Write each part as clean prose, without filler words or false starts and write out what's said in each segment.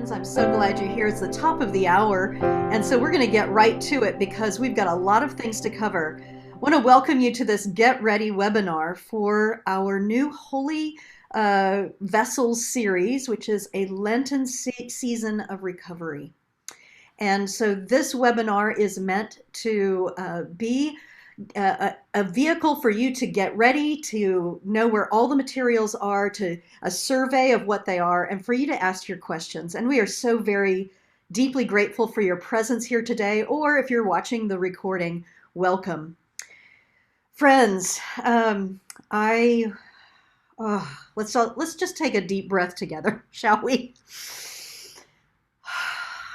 friends. I'm so glad you're here. It's the top of the hour, and so we're going to get right to it because we've got a lot of things to cover. I want to welcome you to this Get Ready webinar for our new Holy Vessels series, which is a Lenten Season of Recovery. And so this webinar is meant to be a vehicle for you to get ready, to know where all the materials are, to a survey of what they are, and for you to ask your questions. And we are so very deeply grateful for your presence here today, or if you're watching the recording, welcome. Friends, let's just take a deep breath together, shall we?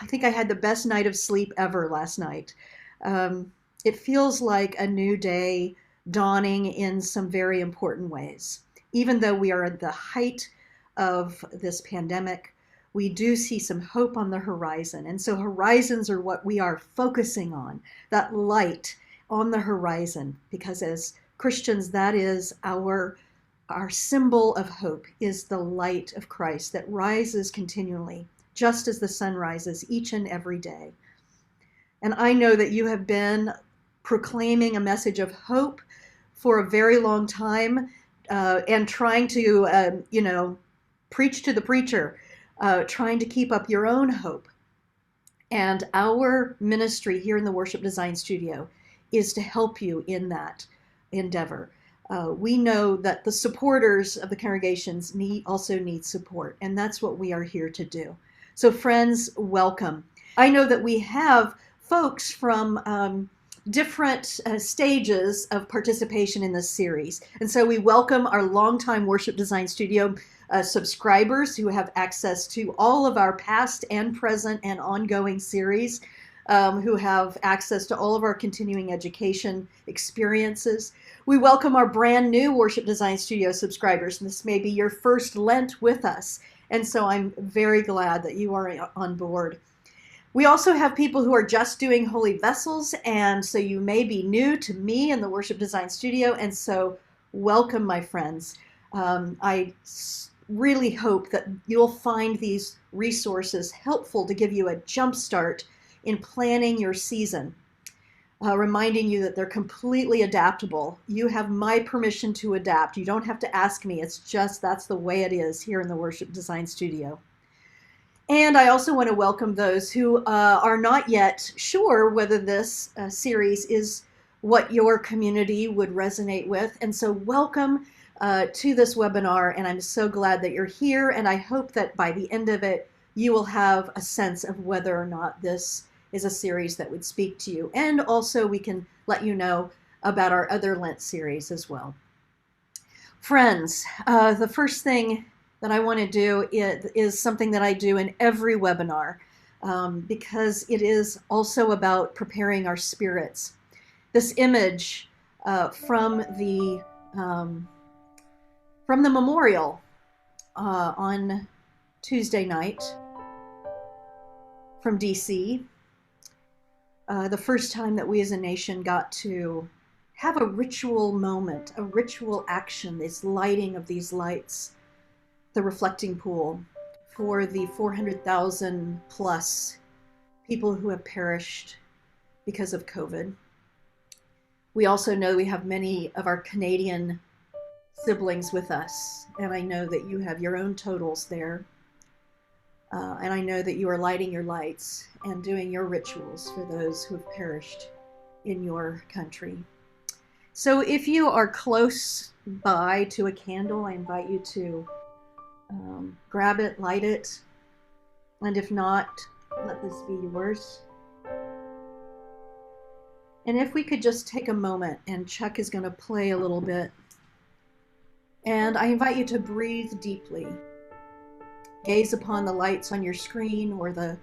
I think I had the best night of sleep ever last night. It feels like a new day dawning in some very important ways. Even though we are at the height of this pandemic, we do see some hope on the horizon. And so horizons are what we are focusing on, that light on the horizon, because as Christians, that is our symbol of hope, is the light of Christ that rises continually, just as the sun rises each and every day. And I know that you have been proclaiming a message of hope for a very long time, and trying to, preach to the preacher, trying to keep up your own hope. And our ministry here in the Worship Design Studio is to help you in that endeavor. We know that the supporters of the congregations also need support, and that's what we are here to do. So friends, welcome. I know that we have folks from different stages of participation in this series. And so we welcome our longtime Worship Design Studio subscribers who have access to all of our past and present and ongoing series, who have access to all of our continuing education experiences. We welcome our brand new Worship Design Studio subscribers, and this may be your first Lent with us. And so I'm very glad that you are on board. We also have people who are just doing Holy Vessels, and so you may be new to me in the Worship Design Studio, and so welcome, my friends. I really hope that you'll find these resources helpful to give you a jump start in planning your season, reminding you that they're completely adaptable. You have my permission to adapt. You don't have to ask me. It's just that's the way it is here in the Worship Design Studio. And I also want to welcome those who are not yet sure whether this series is what your community would resonate with. And so welcome to this webinar, and I'm so glad that you're here, and I hope that by the end of it, you will have a sense of whether or not this is a series that would speak to you. And also we can let you know about our other Lent series as well. Friends, the first thing that I want to do is something that I do in every webinar, because it is also about preparing our spirits. This image from the memorial on Tuesday night from DC, the first time that we as a nation got to have a ritual moment, a ritual action, this lighting of these lights, the reflecting pool, for the 400,000 plus people who have perished because of COVID. We also know we have many of our Canadian siblings with us, and I know that you have your own totals there. And I know that you are lighting your lights and doing your rituals for those who have perished in your country. So if you are close by to a candle, I invite you to grab it, light it, and if not, let this be yours. And if we could just take a moment, and Chuck is going to play a little bit, and I invite you to breathe deeply. Gaze upon the lights on your screen or the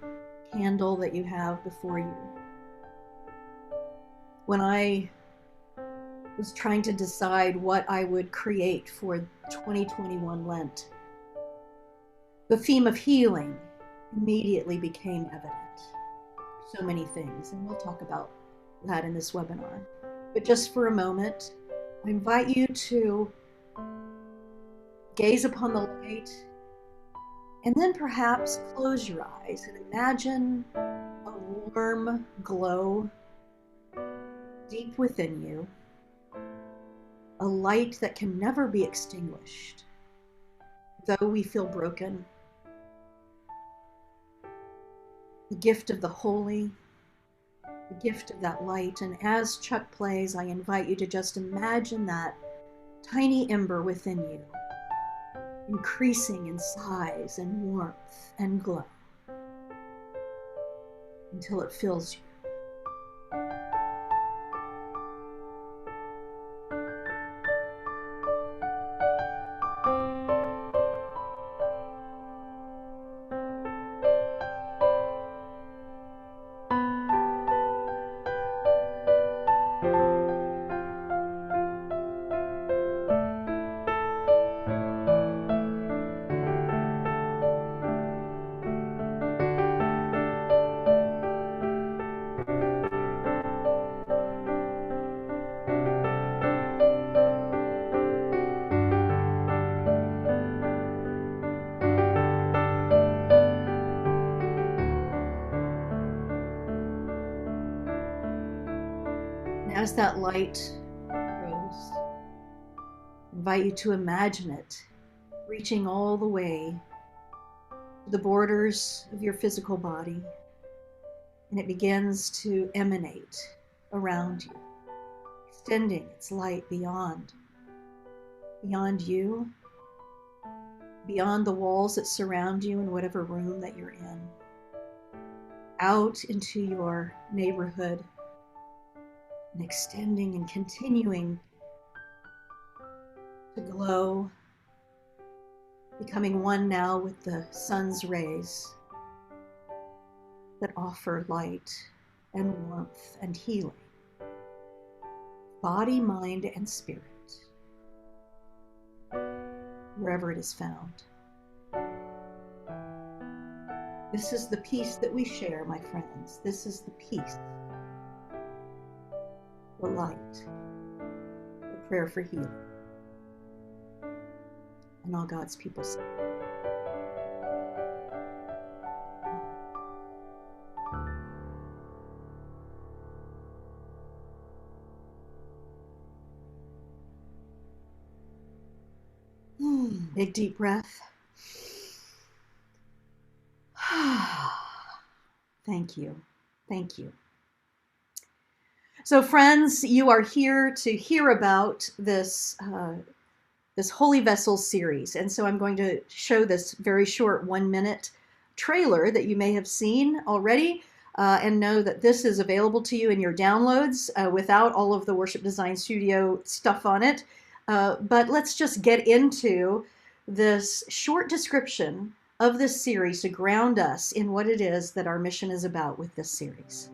candle that you have before you. When I was trying to decide what I would create for 2021 Lent, the theme of healing immediately became evident. So many things, and we'll talk about that in this webinar. But just for a moment, I invite you to gaze upon the light And then perhaps close your eyes and imagine a warm glow deep within you, a light that can never be extinguished, though we feel broken. The gift of the holy, the gift of that light. And as Chuck plays, I invite you to just imagine that tiny ember within you, increasing in size and warmth and glow until it fills you. As that light grows, I invite you to imagine it reaching all the way to the borders of your physical body, and it begins to emanate around you, extending its light beyond you, beyond the walls that surround you in whatever room that you're in, out into your neighborhood, and extending and continuing to glow, becoming one now with the sun's rays that offer light and warmth and healing, body, mind, and spirit, wherever it is found. This is the peace that we share, my friends. This is the peace, the light, the prayer for healing. And all God's people say. Big deep breath. Thank you. Thank you. So friends, you are here to hear about this Holy Vessels series. And so I'm going to show this very short 1-minute trailer that you may have seen already, and know that this is available to you in your downloads without all of the Worship Design Studio stuff on it. But let's just get into this short description of this series to ground us in what it is that our mission is about with this series.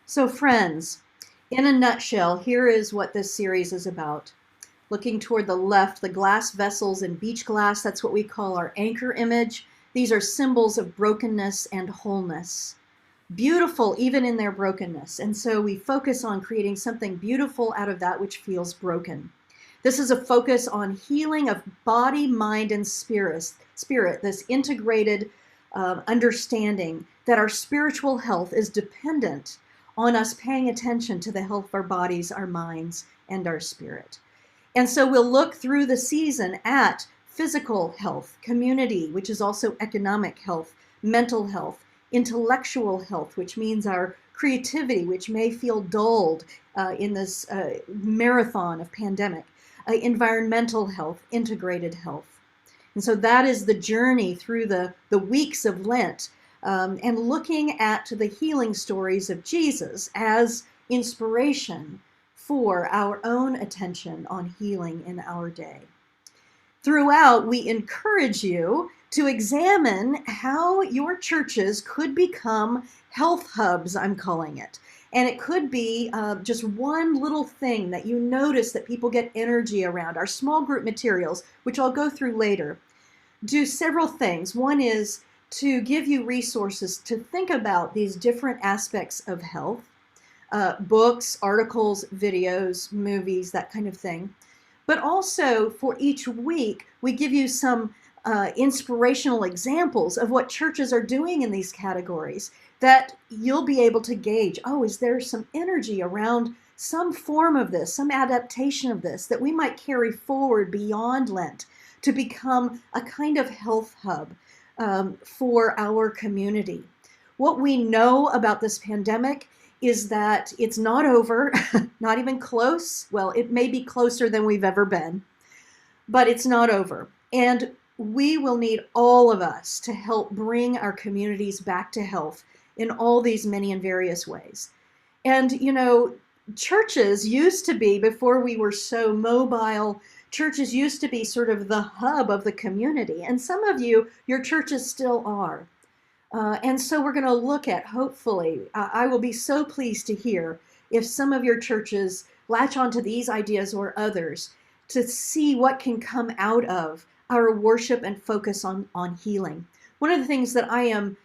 So friends, in a nutshell, here is what this series is about. Looking toward the left, the glass vessels in beach glass, that's what we call our anchor image. These are symbols of brokenness and wholeness. Beautiful even in their brokenness. And so we focus on creating something beautiful out of that which feels broken. This is a focus on healing of body, mind, and spirit, this integrated understanding that our spiritual health is dependent on us paying attention to the health of our bodies, our minds, and our spirit. And so we'll look through the season at physical health, community, which is also economic health, mental health, intellectual health, which means our creativity, which may feel dulled in this marathon of pandemic, environmental health, integrated health. And so that is the journey through the weeks of Lent, and looking at the healing stories of Jesus as inspiration for our own attention on healing in our day. Throughout, we encourage you to examine how your churches could become health hubs, I'm calling it. And it could be just one little thing that you notice that people get energy around. Our small group materials, which I'll go through later, do several things. One is to give you resources to think about these different aspects of health, books, articles, videos, movies, that kind of thing. But also for each week, we give you some inspirational examples of what churches are doing in these categories that you'll be able to gauge. Oh, is there some energy around some form of this, some adaptation of this that we might carry forward beyond Lent to become a kind of health hub for our community? What we know about this pandemic is that it's not over, not even close. Well, it may be closer than we've ever been, but it's not over. And we will need all of us to help bring our communities back to health in all these many and various ways. And, you know, churches used to be, before we were so mobile, churches used to be sort of the hub of the community. And some of you, your churches still are. And so we're going to look at, hopefully, I will be so pleased to hear if some of your churches latch onto these ideas or others to see what can come out of our worship and focus on healing. One of the things that I am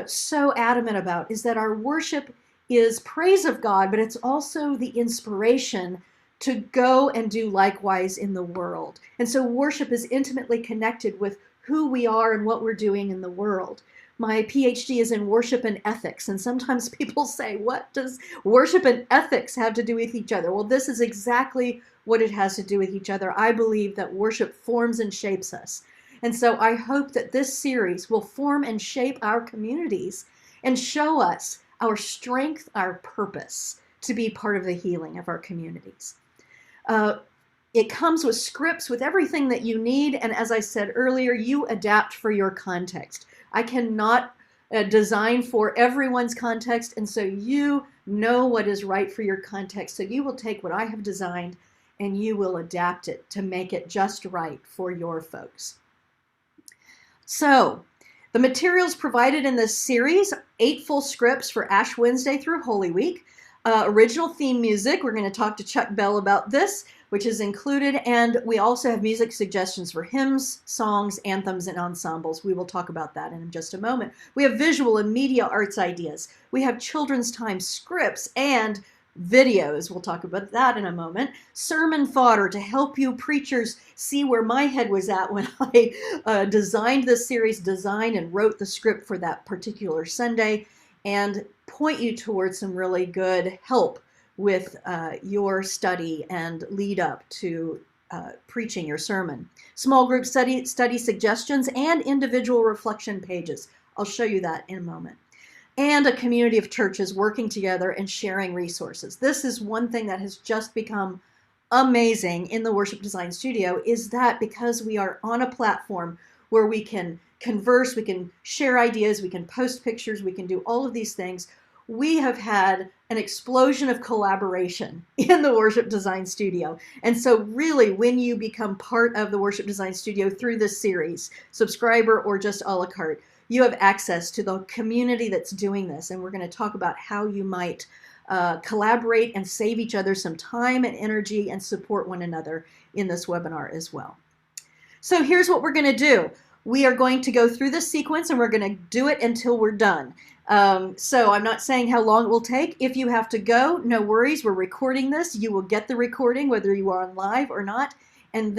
so adamant about is that our worship is praise of God, but it's also the inspiration to go and do likewise in the world. And so worship is intimately connected with who we are and what we're doing in the world. My PhD is in worship and ethics, and sometimes people say, what does worship and ethics have to do with each other? Well, this is exactly what it has to do with each other. I believe that worship forms and shapes us. And so I hope that this series will form and shape our communities and show us our strength, our purpose to be part of the healing of our communities. It comes with scripts, with everything that you need. And as I said earlier, you adapt for your context. I cannot design for everyone's context. And so you know what is right for your context. So you will take what I have designed and you will adapt it to make it just right for your folks. So the materials provided in this series, 8 full scripts for Ash Wednesday through Holy Week. Original theme music, we're going to talk to Chuck Bell about this, which is included, and we also have music suggestions for hymns, songs, anthems, and ensembles. We will talk about that in just a moment. We have visual and media arts ideas. We have children's time scripts and videos. We'll talk about that in a moment. Sermon fodder to help you preachers see where my head was at when I designed this series, designed and wrote the script for that particular Sunday, and point you towards some really good help with your study and lead up to preaching your sermon. Small group study suggestions and individual reflection pages. I'll show you that in a moment. And a community of churches working together and sharing resources. This is one thing that has just become amazing in the Worship Design Studio, is that because we are on a platform where we can converse, we can share ideas, we can post pictures, we can do all of these things, we have had an explosion of collaboration in the Worship Design Studio. And so really, when you become part of the Worship Design Studio through this series, subscriber or just a la carte, you have access to the community that's doing this. And we're going to talk about how you might collaborate and save each other some time and energy and support one another in this webinar as well. So here's what we're going to do. we are going to go through this sequence and we're going to do it until we're done. So I'm not saying how long it will take. If you have to go, no worries. We're recording this. You will get the recording whether you are on live or not. And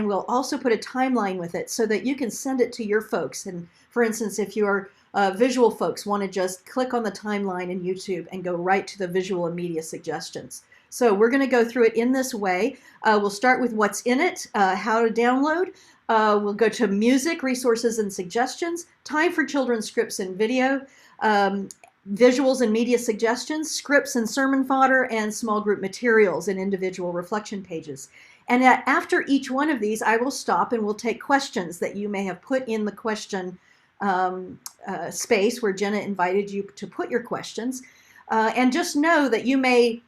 we'll also put a timeline with it so that you can send it to your folks. And for instance, if your visual folks want to just click on the timeline in YouTube and go right to the visual and media suggestions. So we're going to go through it in this way. We'll start with what's in it, how to download. We'll go to music, resources, and suggestions, time for children's scripts and video, visuals and media suggestions, scripts and sermon fodder, and small group materials and individual reflection pages. And after each one of these, I will stop and we'll take questions that you may have put in the question space where Jenna invited you to put your questions. And just know that you may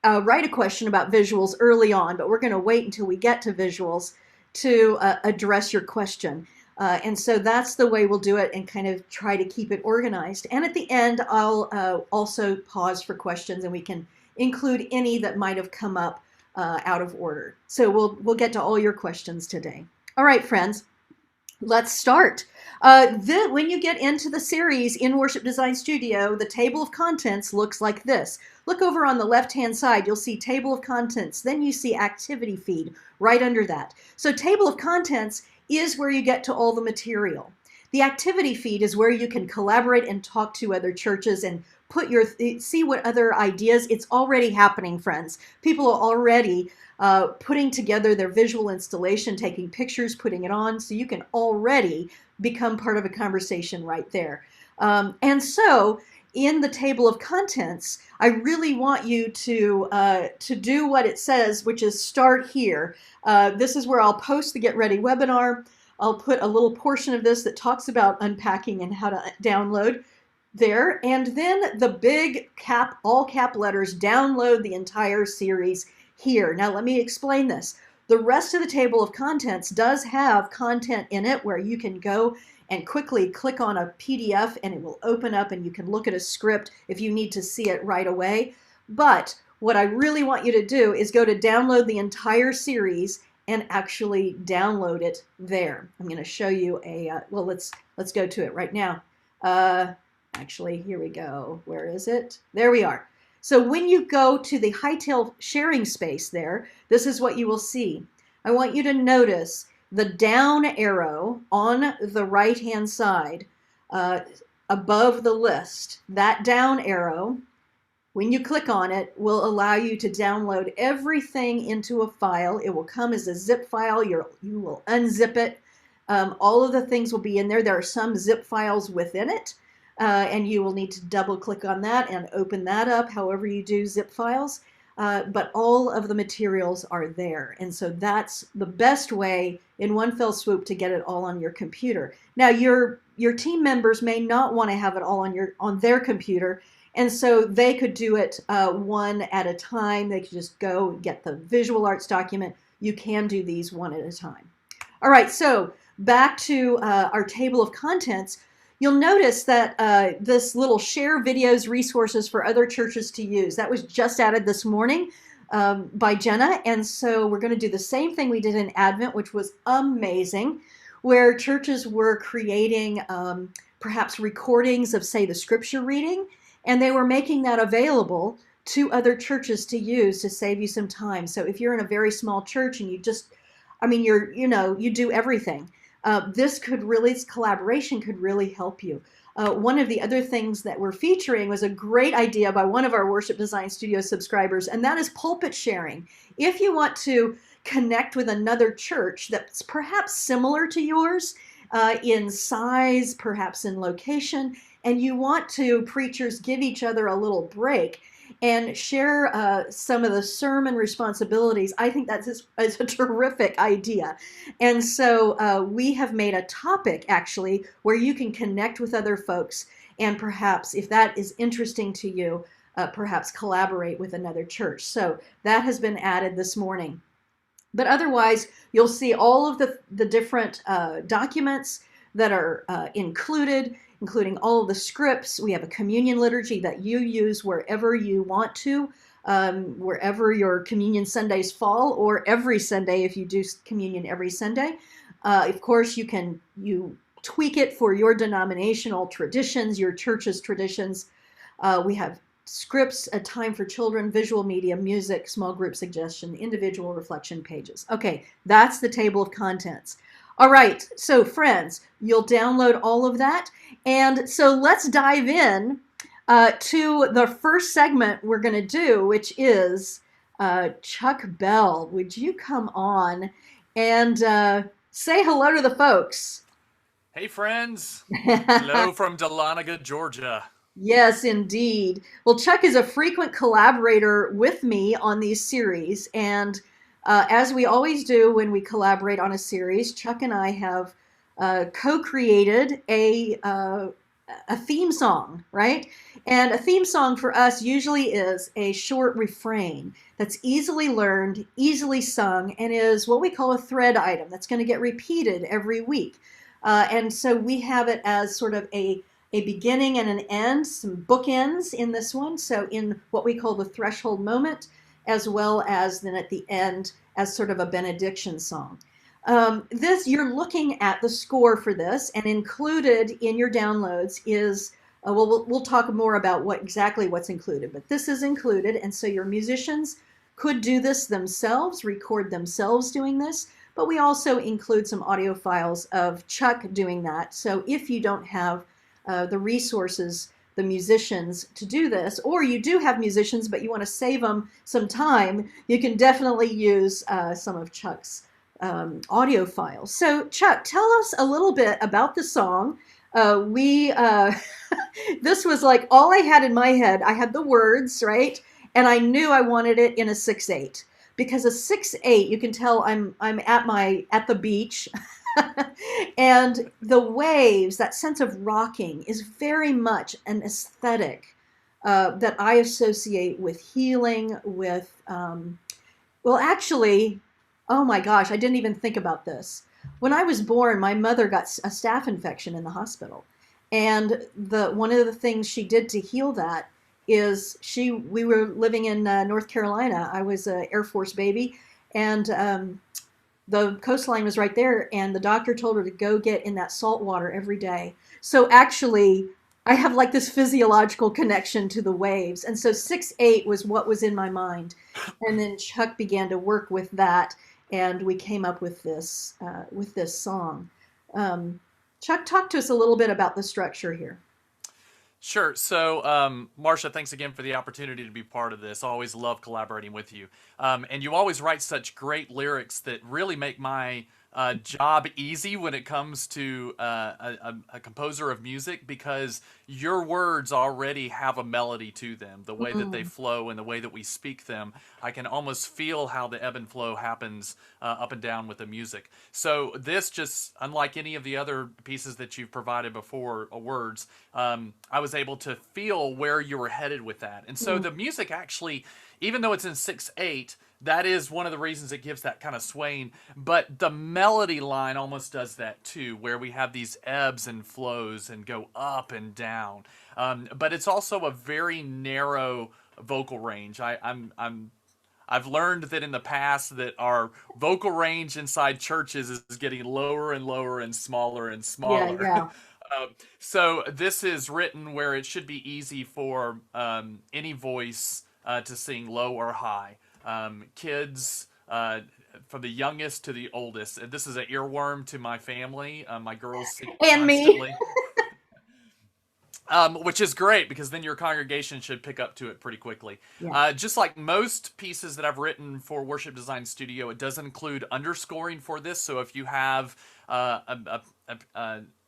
write a question about visuals early on, but we're going to wait until we get to visuals to address your question. And so that's the way we'll do it and kind of try to keep it organized. And at the end, I'll also pause for questions and we can include any that might have come up out of order. So we'll get to all your questions today. All right, friends, let's start. When you get into the series in Worship Design Studio, the table of contents looks like this. Look over on the left-hand side, you'll see table of contents. Then you see activity feed right under that. So table of contents is where you get to all the material. The activity feed is where you can collaborate and talk to other churches and see what other ideas. It's already happening, friends. People are already putting together their visual installation, taking pictures, putting it on, so you can already become part of a conversation right there. And so in the table of contents, I really want you to do what it says, which is start here. This is where I'll post the Get Ready webinar. I'll put a little portion of this that talks about unpacking and how to download there. And then the big all cap letters, download the entire series here. Now let me explain this. The rest of the table of contents does have content in it where you can go and quickly click on a PDF and it will open up and you can look at a script if you need to see it right away. But what I really want you to do is go to download the entire series and actually download it there. I'm going to show you well, let's go to it right now. Actually, here we go. Where is it? There we are. So when you go to the Hightail sharing space there, this is what you will see. I want you to notice the down arrow on the right-hand side above the list. That down arrow, when you click on it, will allow you to download everything into a file. It will come as a zip file. You will unzip it. All of the things will be in there. There are some zip files within it. And you will need to double click on that and open that up, however you do zip files. But all of the materials are there. And so that's the best way in one fell swoop to get it all on your computer. Now, your team members may not want to have it all on their computer. And so they could do it one at a time. They could just go get the visual arts document. You can do these one at a time. All right, so back to our table of contents. You'll notice that this little share videos resources for other churches to use, that was just added this morning by Jenna. And so we're going to do the same thing we did in Advent, which was amazing, where churches were creating perhaps recordings of, say, the scripture reading, and they were making that available to other churches to use to save you some time. So if you're in a very small church and you do everything. This collaboration could really help you. One of the other things that we're featuring was a great idea by one of our Worship Design Studio subscribers, and that is pulpit sharing. If you want to connect with another church that's perhaps similar to yours in size, perhaps in location, and you want preachers give each other a little break and share some of the sermon responsibilities, I think that's a terrific idea. And so we have made a topic, actually, where you can connect with other folks and perhaps, if that is interesting to you, perhaps collaborate with another church. So that has been added this morning. But otherwise, you'll see all of the different documents that are included, including all of the scripts. We have a communion liturgy that you use wherever you want to, wherever your communion Sundays fall, or every Sunday if you do communion every Sunday. Of course, you tweak it for your denominational traditions, your church's traditions. We have scripts, a time for children, visual media, music, small group suggestion, individual reflection pages. Okay, that's the table of contents. All right, so friends, you'll download all of that. And so let's dive in to the first segment we're going to do, which is Chuck Bell. Would you come on and say hello to the folks? Hey, friends. Hello from Dahlonega, Georgia. Yes, indeed. Well, Chuck is a frequent collaborator with me on these series. And as we always do when we collaborate on a series, Chuck and I have co created a theme song, right? And a theme song for us usually is a short refrain that's easily learned, easily sung, and is what we call a thread item that's going to get repeated every week. And so we have it as sort of a beginning and an end, some bookends in this one. So in what we call the threshold moment, as well as then at the end as sort of a benediction song. This you're looking at the score for this, and included in your downloads is we'll talk more about what's included, but this is included, and so your musicians could do this themselves, record themselves doing this, but we also include some audio files of Chuck doing that. So if you don't have the resources, the musicians to do this, or you do have musicians but you want to save them some time, you can definitely use some of Chuck's audio files. So Chuck, tell us a little bit about the song. We this was like all I had in my head. I had the words, right? And I knew I wanted it in a 6/8 because a 6/8, you can tell I'm at the beach. And the waves, that sense of rocking, is very much an aesthetic that I associate with healing, with, well, actually, oh my gosh, I didn't even think about this. When I was born, my mother got a staph infection in the hospital. And one of the things she did to heal that is we were living in North Carolina. I was an Air Force baby, and the coastline was right there, and the doctor told her to go get in that salt water every day. So actually, I have like this physiological connection to the waves. And so 6/8 was what was in my mind. And then Chuck began to work with that, and we came up with this song. Chuck, talk to us a little bit about the structure here. Sure. So, Marcia, thanks again for the opportunity to be part of this. I always love collaborating with you. And you always write such great lyrics that really make my job easy when it comes to a composer of music, because your words already have a melody to them. The way that they Mm. flow and the way that we speak them, I can almost feel how the ebb and flow happens up and down with the music. So this, just unlike any of the other pieces that you've provided before, words, I was able to feel where you were headed with that. And so Mm. the music actually, even though it's in 6/8, that is one of the reasons it gives that kind of swaying. But the melody line almost does that too, where we have these ebbs and flows and go up and down. But it's also a very narrow vocal range. I've learned that in the past that our vocal range inside churches is getting lower and lower and smaller and Yeah, smaller. yeah. So this is written where it should be easy for any voice to sing low or high. Kids, from the youngest to the oldest. This is an earworm to my family. My girls sing And me. constantly. Which is great, because then your congregation should pick up to it pretty quickly. Yeah. Just like most pieces that I've written for Worship Design Studio, it does include underscoring for this. So if you have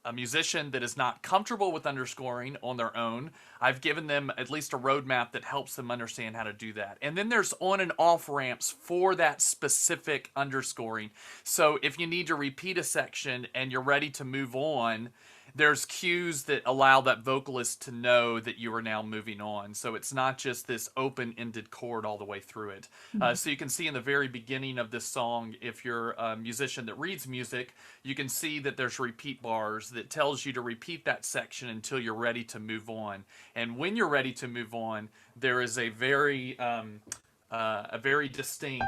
a musician that is not comfortable with underscoring on their own, I've given them at least a roadmap that helps them understand how to do that. And then there's on and off ramps for that specific underscoring. So if you need to repeat a section and you're ready to move on, there's cues that allow that vocalist to know that you are now moving on. So it's not just this open-ended chord all the way through it. So you can see in the very beginning of this song, if you're a musician that reads music, you can see that there's repeat bars that tells you to repeat that section until you're ready to move on. And when you're ready to move on, there is a very distinct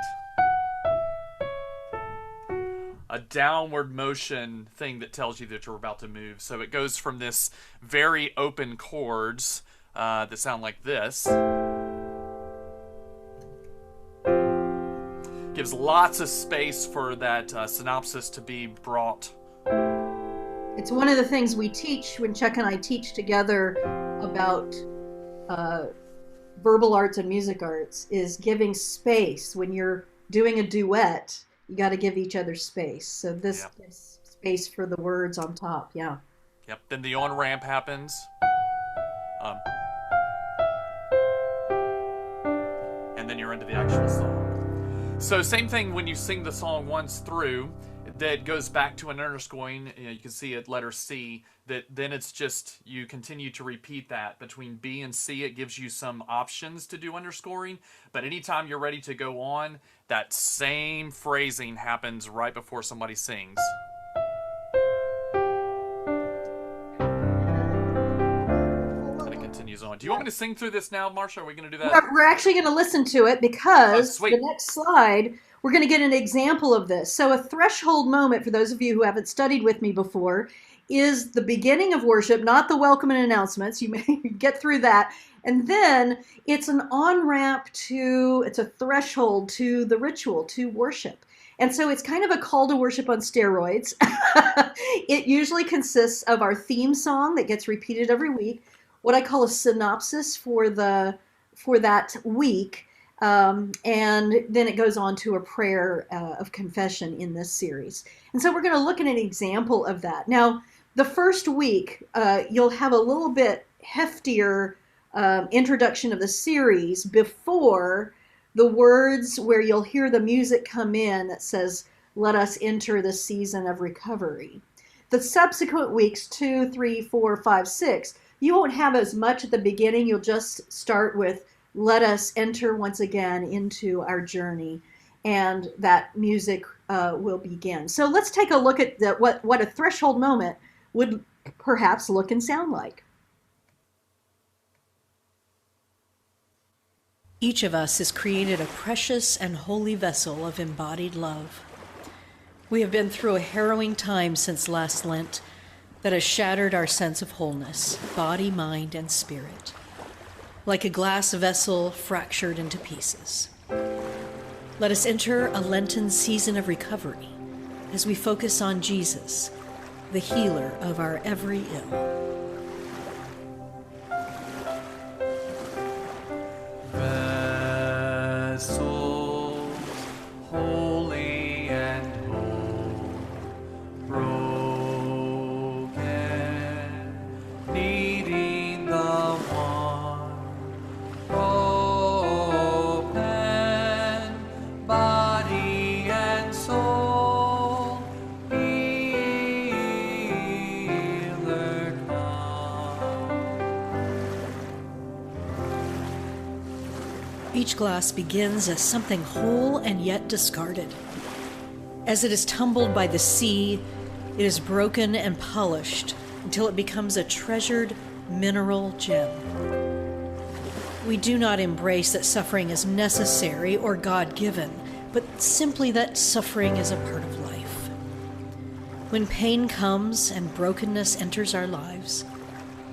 a downward motion thing that tells you that you're about to move. So it goes from this very open chords that sound like this. Gives lots of space for that synopsis to be brought. It's one of the things we teach when Chuck and I teach together about verbal arts and music arts, is giving space. When you're doing a duet, you got to give each other space. So this gives space for the words on top. Yeah. Yep. Then the on ramp happens. And then you're into the actual song. So same thing when you sing the song once through, that goes back to an underscoring. You can see at letter C that then it's just, you continue to repeat that between B and C. It gives you some options to do underscoring, but anytime you're ready to go on, that same phrasing happens right before somebody sings. And it continues on. Do you want me to sing through this now, Marcia? Are we going to do that? We're actually going to listen to it, because the next slide, we're going to get an example of this. So a threshold moment, for those of you who haven't studied with me before, is the beginning of worship, not the welcome and announcements. You may get through that. And then it's an on-ramp to, it's a threshold to the ritual, to worship. And so it's kind of a call to worship on steroids. It usually consists of our theme song that gets repeated every week, what I call a synopsis for that week, and then it goes on to a prayer of confession in this series. And so we're going to look at an example of that. Now, the first week, you'll have a little bit heftier introduction of the series before the words where you'll hear the music come in that says, "Let us enter the season of recovery." The subsequent weeks, 2, 3, 4, 5, 6, you won't have as much at the beginning. You'll just start with, "Let us enter once again into our journey," and that music will begin. So let's take a look at what a threshold moment would perhaps look and sound like. Each of us is created a precious and holy vessel of embodied love. We have been through a harrowing time since last Lent that has shattered our sense of wholeness, body, mind, and spirit, like a glass vessel fractured into pieces. Let us enter a Lenten season of recovery as we focus on Jesus, the healer of our every ill. Vessels, holy and whole, broken, needing the one, open, body and soul, healer come. Each glass begins as something whole and yet discarded. As it is tumbled by the sea, it is broken and polished until it becomes a treasured mineral gem. We do not embrace that suffering is necessary or God-given, but simply that suffering is a part of life. When pain comes and brokenness enters our lives,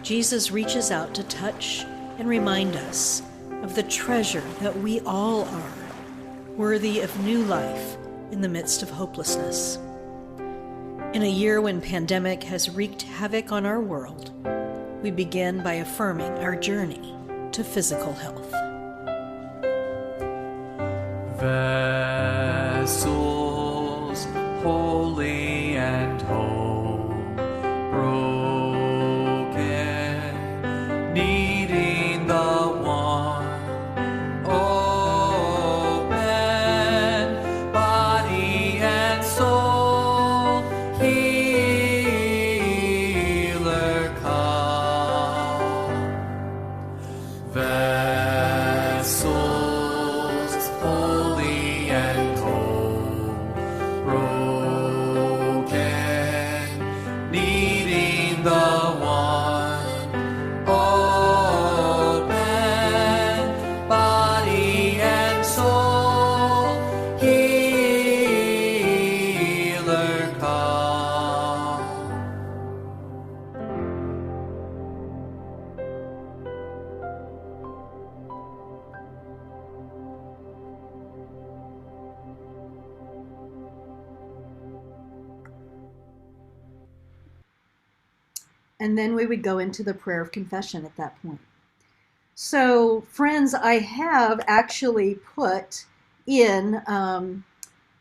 Jesus reaches out to touch and remind us of the treasure that we all are, worthy of new life in the midst of hopelessness. In a year when pandemic has wreaked havoc on our world, we begin by affirming our journey to physical health. Vessels, holy and whole, broken, needing the one, open, body and soul, healer come. Vessels, holy and whole, broken, needing the one, open, And then we would go into the prayer of confession at that point. So, friends, I have actually put in the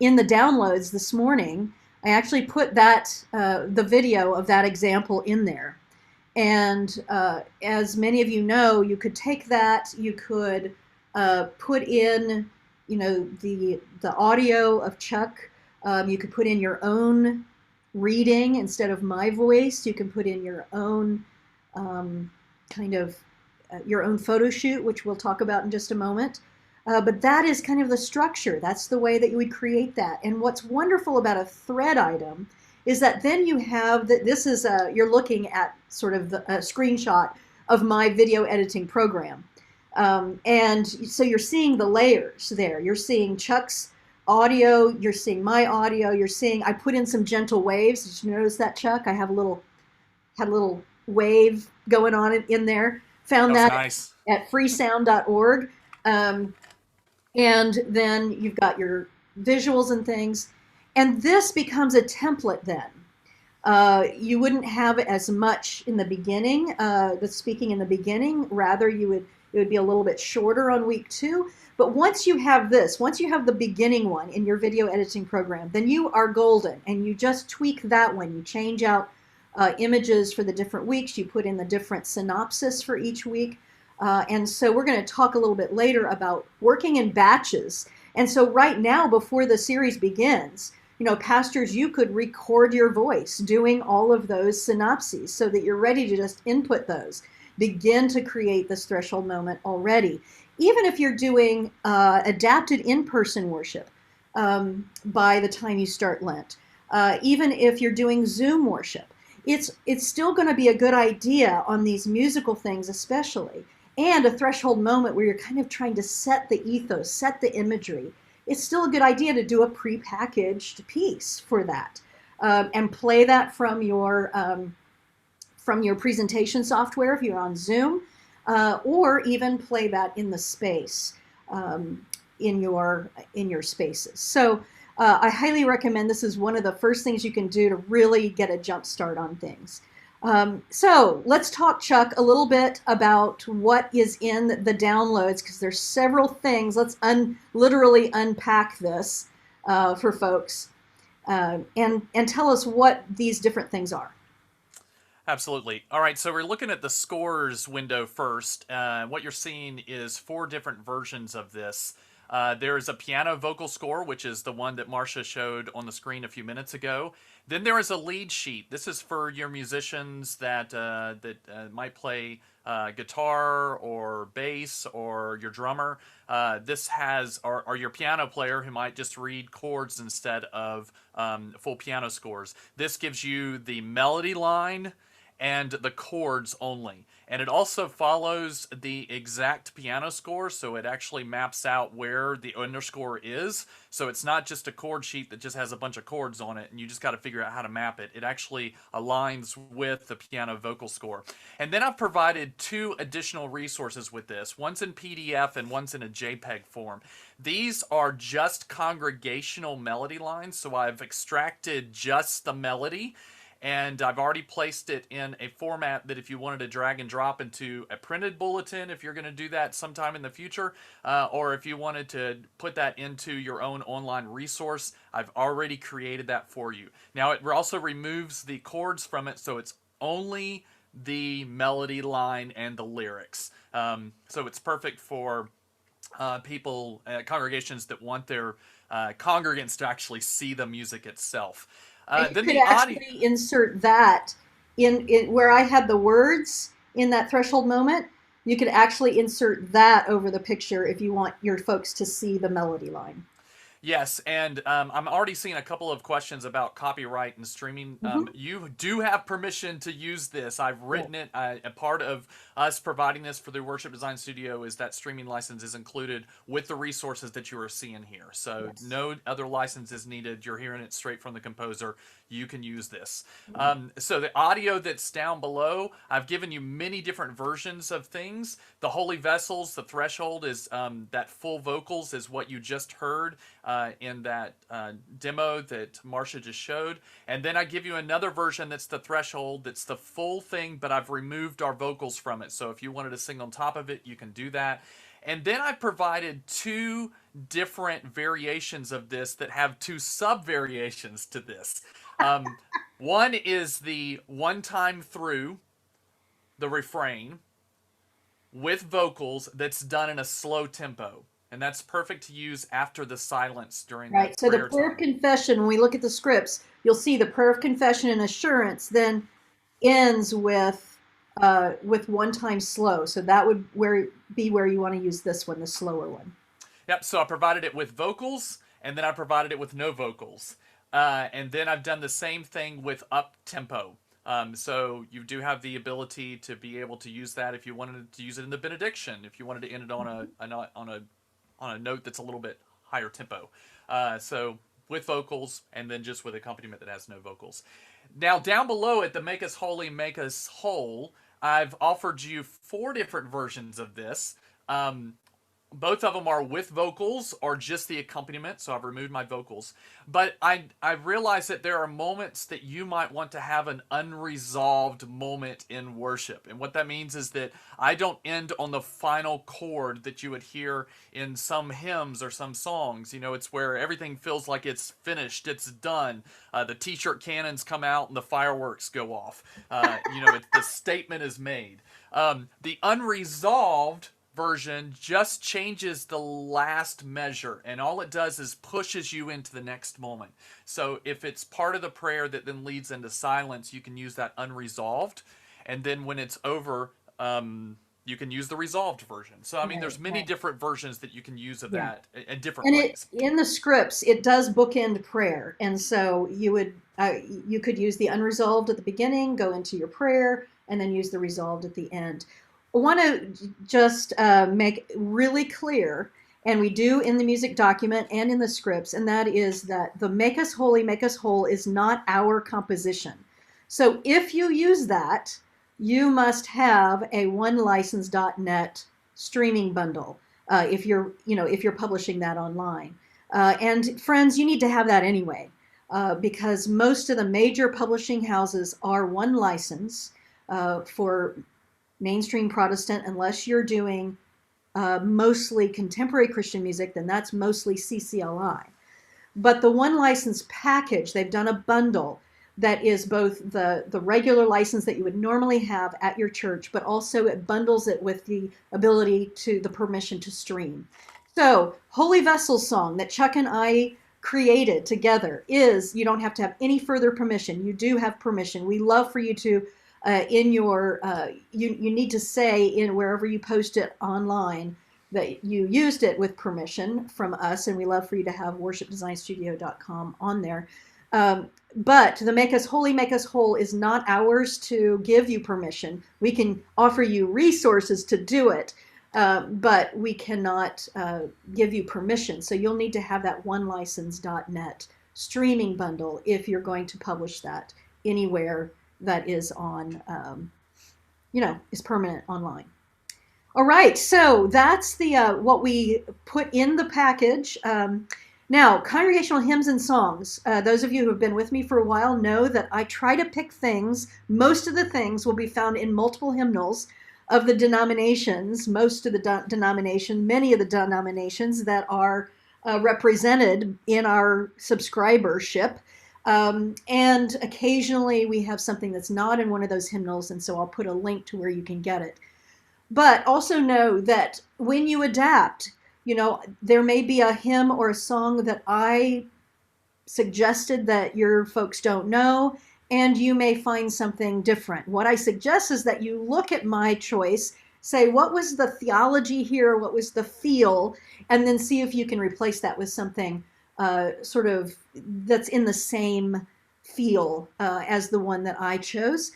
downloads this morning, I actually put that the video of that example in there. And as many of you know, you could take that, you could put in, the audio of Chuck. You could put in your own reading instead of my voice. You can put in your own your own photo shoot, which we'll talk about in just a moment. But that is kind of the structure. That's the way that you would create that. And what's wonderful about a thread item is that then you have that. This is you're looking at sort of a screenshot of my video editing program. And so you're seeing the layers there. You're seeing Chuck's audio. You're seeing my audio. You're seeing, I put in some gentle waves. Did you notice that, Chuck? I have had a little wave going on in there. Found that nice. At freesound.org. And then you've got your visuals and things. And this becomes a template then. You wouldn't have as much in the beginning, the speaking in the beginning. Rather, it would be a little bit shorter on week 2. But once you have this, once you have the beginning one in your video editing program, then you are golden. And you just tweak that one. You change out images for the different weeks. You put in the different synopsis for each week. And so we're going to talk a little bit later about working in batches. And so right now, before the series begins, pastors, you could record your voice doing all of those synopses so that you're ready to just input those. Begin to create this threshold moment already. Even if you're doing adapted in-person worship by the time you start Lent, even if you're doing Zoom worship, it's still going to be a good idea on these musical things especially. And a threshold moment where you're kind of trying to set the ethos, set the imagery. It's still a good idea to do a prepackaged piece for that, and play that from your presentation software if you're on Zoom, or even play that in the space in your spaces. So I highly recommend. This is one of the first things you can do to really get a jump start on things. So let's talk, Chuck, a little bit about what is in the downloads, because there's several things. Let's literally unpack this for folks, and tell us what these different things are. Absolutely. All right, so we're looking at the scores window first. What you're seeing is 4 different versions of this. There is a piano vocal score, which is the one that Marcia showed on the screen a few minutes ago. Then there is a lead sheet. This is for your musicians that might play guitar or bass, or your drummer. This has, or your piano player who might just read chords instead of full piano scores. This gives you the melody line and the chords only. And it also follows the exact piano score, so it actually maps out where the underscore is. So it's not just a chord sheet that just has a bunch of chords on it, and you just got to figure out how to map it. It actually aligns with the piano vocal score. And then I've provided 2 additional resources with this. One's in PDF and one's in a JPEG form. These are just congregational melody lines, so I've extracted just the melody. And I've already placed it in a format that if you wanted to drag and drop into a printed bulletin, if you're going to do that sometime in the future, or if you wanted to put that into your own online resource, I've already created that for you. Now, it also removes the chords from it, so it's only the melody line and the lyrics. So it's perfect for people, congregations that want their congregants to actually see the music itself. You could actually insert that in where I had the words in that threshold moment. You could actually insert that over the picture if you want your folks to see the melody line. Yes, and I'm already seeing a couple of questions about copyright and streaming. You do have permission to use this. I've written it. A part of us providing this for the Worship Design Studio is that streaming license is included with the resources that you are seeing here. So no other license is needed. You're hearing it straight from the composer. You can use this. So the audio that's down below, I've given you many different versions of things. The Holy Vessels, the threshold is that full vocals is what you just heard. in that demo that Marcia just showed. And then I give you another version that's the threshold, that's the full thing, but I've removed our vocals from it. So if you wanted to sing on top of it, you can do that. And then I provided 2 different variations of this that have 2 sub-variations to this. One is the one time through the refrain with vocals that's done in a slow tempo. And that's perfect to use after the silence during Right. the So the prayer prayer of time. confession, when we look at the scripts, you'll see the prayer of confession and assurance then ends with one time slow. So that would be where you want to use this one, the slower one. Yep, so I provided it with vocals, and then I provided it with no vocals. And then I've done the same thing with up tempo. So you do have the ability to be able to use that if you wanted to use it in the benediction, if you wanted to end it on a note that's a little bit higher tempo. So with vocals, and then just with accompaniment that has no vocals. Now down below at the Make Us Holy, Make Us Whole, I've offered you 4 different versions of this. Both of them are with vocals or just the accompaniment, so I've removed my vocals. But I realize that there are moments that you might want to have an unresolved moment in worship. And what that means is that I don't end on the final chord that you would hear in some hymns or some songs. You know, it's where everything feels like it's finished, it's done. The t-shirt cannons come out and the fireworks go off. The statement is made. The unresolved version just changes the last measure, and all it does is pushes you into the next moment. So if it's part of the prayer that then leads into silence, you can use that unresolved, and then when it's over, you can use the resolved version. So I mean, there's many different versions that you can use of that in different ways. In the scripts, it does bookend prayer, and so you could use the unresolved at the beginning, go into your prayer, and then use the resolved at the end. I want to just make really clear, and we do in the music document and in the scripts, and that is that the Make Us Holy, Make Us Whole is not our composition. So if you use that, you must have a onelicense.net streaming bundle if you're publishing that online. And friends, you need to have that anyway, because most of the major publishing houses are one license for mainstream Protestant, unless you're doing mostly contemporary Christian music, then that's mostly CCLI. But the one license package, they've done a bundle that is both the regular license that you would normally have at your church, but also it bundles it with the permission to stream. So Holy Vessel song that Chuck and I created together you don't have to have any further permission. You do have permission. We love for you to you need to say in wherever you post it online that you used it with permission from us, and we love for you to have worshipdesignstudio.com on there. But the Make Us Holy, Make Us Whole is not ours to give you permission. We can offer you resources to do it, but we cannot give you permission. So you'll need to have that onelicense.net streaming bundle if you're going to publish that anywhere that is on, is permanent online. All right, so that's the what we put in the package. Now, congregational hymns and songs. Those of you who have been with me for a while know that I try to pick things. Most of the things will be found in multiple hymnals of the denominations, many of the denominations that are represented in our subscribership. And occasionally we have something that's not in one of those hymnals, and so I'll put a link to where you can get it. But also know that when you adapt, there may be a hymn or a song that I suggested that your folks don't know, and you may find something different. What I suggest is that you look at my choice, say, what was the theology here? What was the feel? And then see if you can replace that with something sort of that's in the same feel as the one that I chose,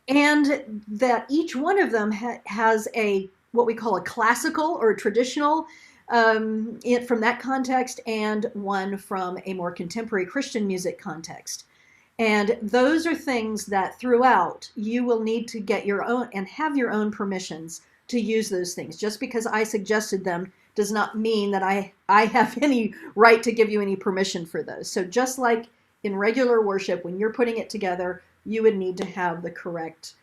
and that each one of them has what we call a classical or a traditional from that context, and one from a more contemporary Christian music context. And those are things that throughout you will need to get your own and have your own permissions to use those things. Just because I suggested them does not mean that I have any right to give you any permission for those. So just like in regular worship, when you're putting it together, you would need to have the correct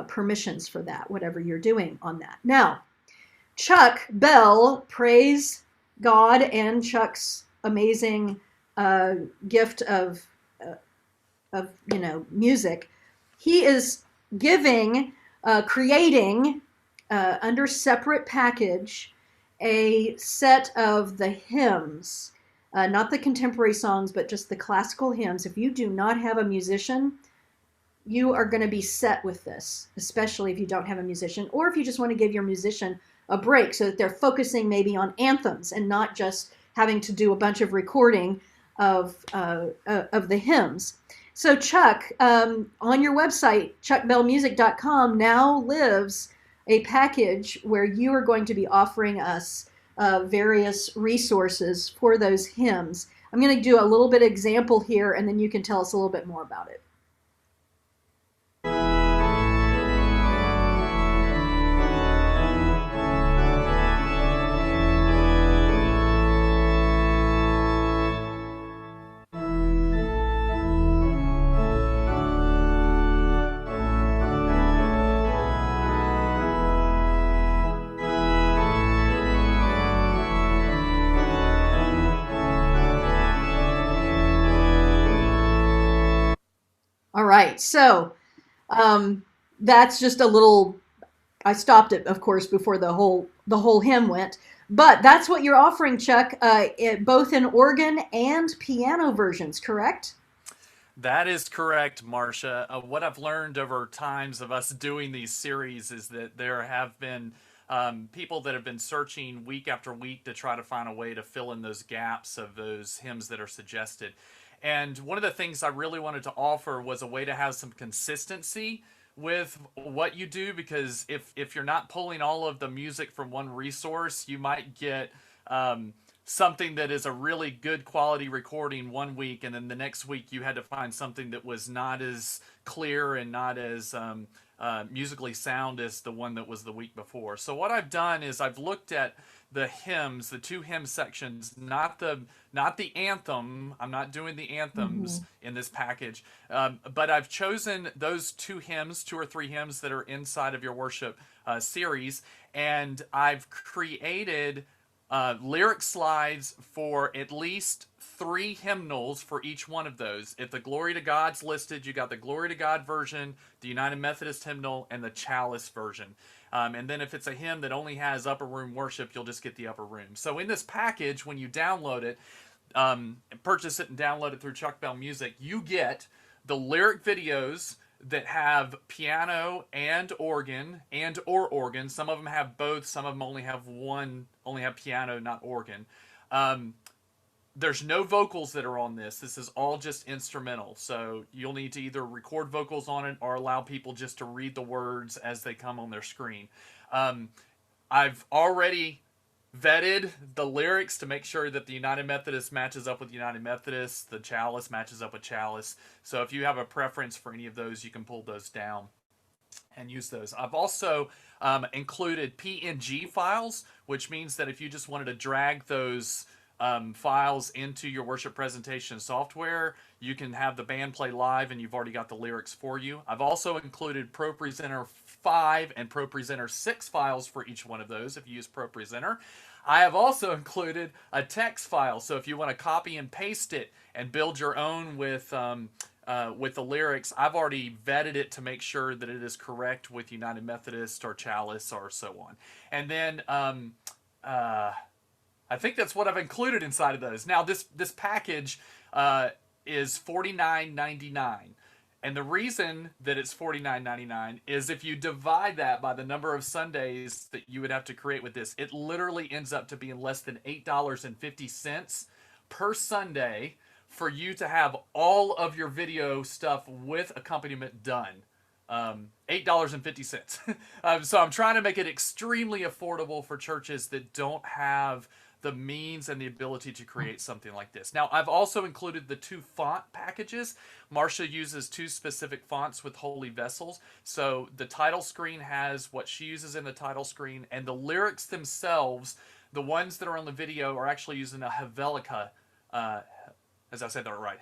permissions for that, whatever you're doing on that. Now, Chuck Bell, praise God and Chuck's amazing gift of music. He is creating under separate package a set of the hymns, not the contemporary songs, but just the classical hymns. If you do not have a musician, you are going to be set with this, especially if you don't have a musician, or if you just want to give your musician a break so that they're focusing maybe on anthems and not just having to do a bunch of recording of the hymns. So Chuck, on your website, chuckbellmusic.com, now lives a package where you are going to be offering us various resources for those hymns. I'm going to do a little bit of example here, and then you can tell us a little bit more about it. All right, so that's just a little. I stopped it, of course, before the whole hymn went. But that's what you're offering, Chuck, both in organ and piano versions, correct? That is correct, Marcia. What I've learned over times of us doing these series is that there have been people that have been searching week after week to try to find a way to fill in those gaps of those hymns that are suggested. And one of the things I really wanted to offer was a way to have some consistency with what you do, because if you're not pulling all of the music from one resource, you might get something that is a really good quality recording one week, and then the next week you had to find something that was not as clear and not as musically sound as the one that was the week before. So what I've done is I've looked at the hymns, the two hymn sections, not the anthem. I'm not doing the anthems in this package, but I've chosen those two or three hymns that are inside of your worship series, and I've created lyric slides for at least 3 hymnals for each one of those. If the Glory to God's listed, you got the Glory to God version, the United Methodist hymnal, and the Chalice version. And then if it's a hymn that only has upper room worship, you'll just get the upper room. So in this package, when you download it, purchase it and download it through Chuck Bell Music, you get the lyric videos that have piano and organ or organ. Some of them have both. Some of them only have piano, not organ. There's no vocals that are on this. This is all just instrumental. So you'll need to either record vocals on it or allow people just to read the words as they come on their screen. I've already vetted the lyrics to make sure that the United Methodist matches up with United Methodist, the Chalice matches up with Chalice. So if you have a preference for any of those, you can pull those down and use those. I've also included PNG files, which means that if you just wanted to drag those files into your worship presentation software, you can have the band play live and you've already got the lyrics for you. I've also included ProPresenter 5 and ProPresenter 6 files for each one of those if you use ProPresenter. I have also included a text file, so if you want to copy and paste it and build your own with the lyrics, I've already vetted it to make sure that it is correct with United Methodist or Chalice or so on. And then I think that's what I've included inside of those. Now, this package is $49.99. And the reason that it's $49.99 is if you divide that by the number of Sundays that you would have to create with this, it literally ends up to being less than $8.50 per Sunday for you to have all of your video stuff with accompaniment done. $8.50. So I'm trying to make it extremely affordable for churches that don't have the means and the ability to create something like this. Now, I've also included the 2 font packages. Marcia uses 2 specific fonts with holy vessels. So the title screen has what she uses in the title screen, and the lyrics themselves, the ones that are on the video, are actually using a Helvetica. As I said that right,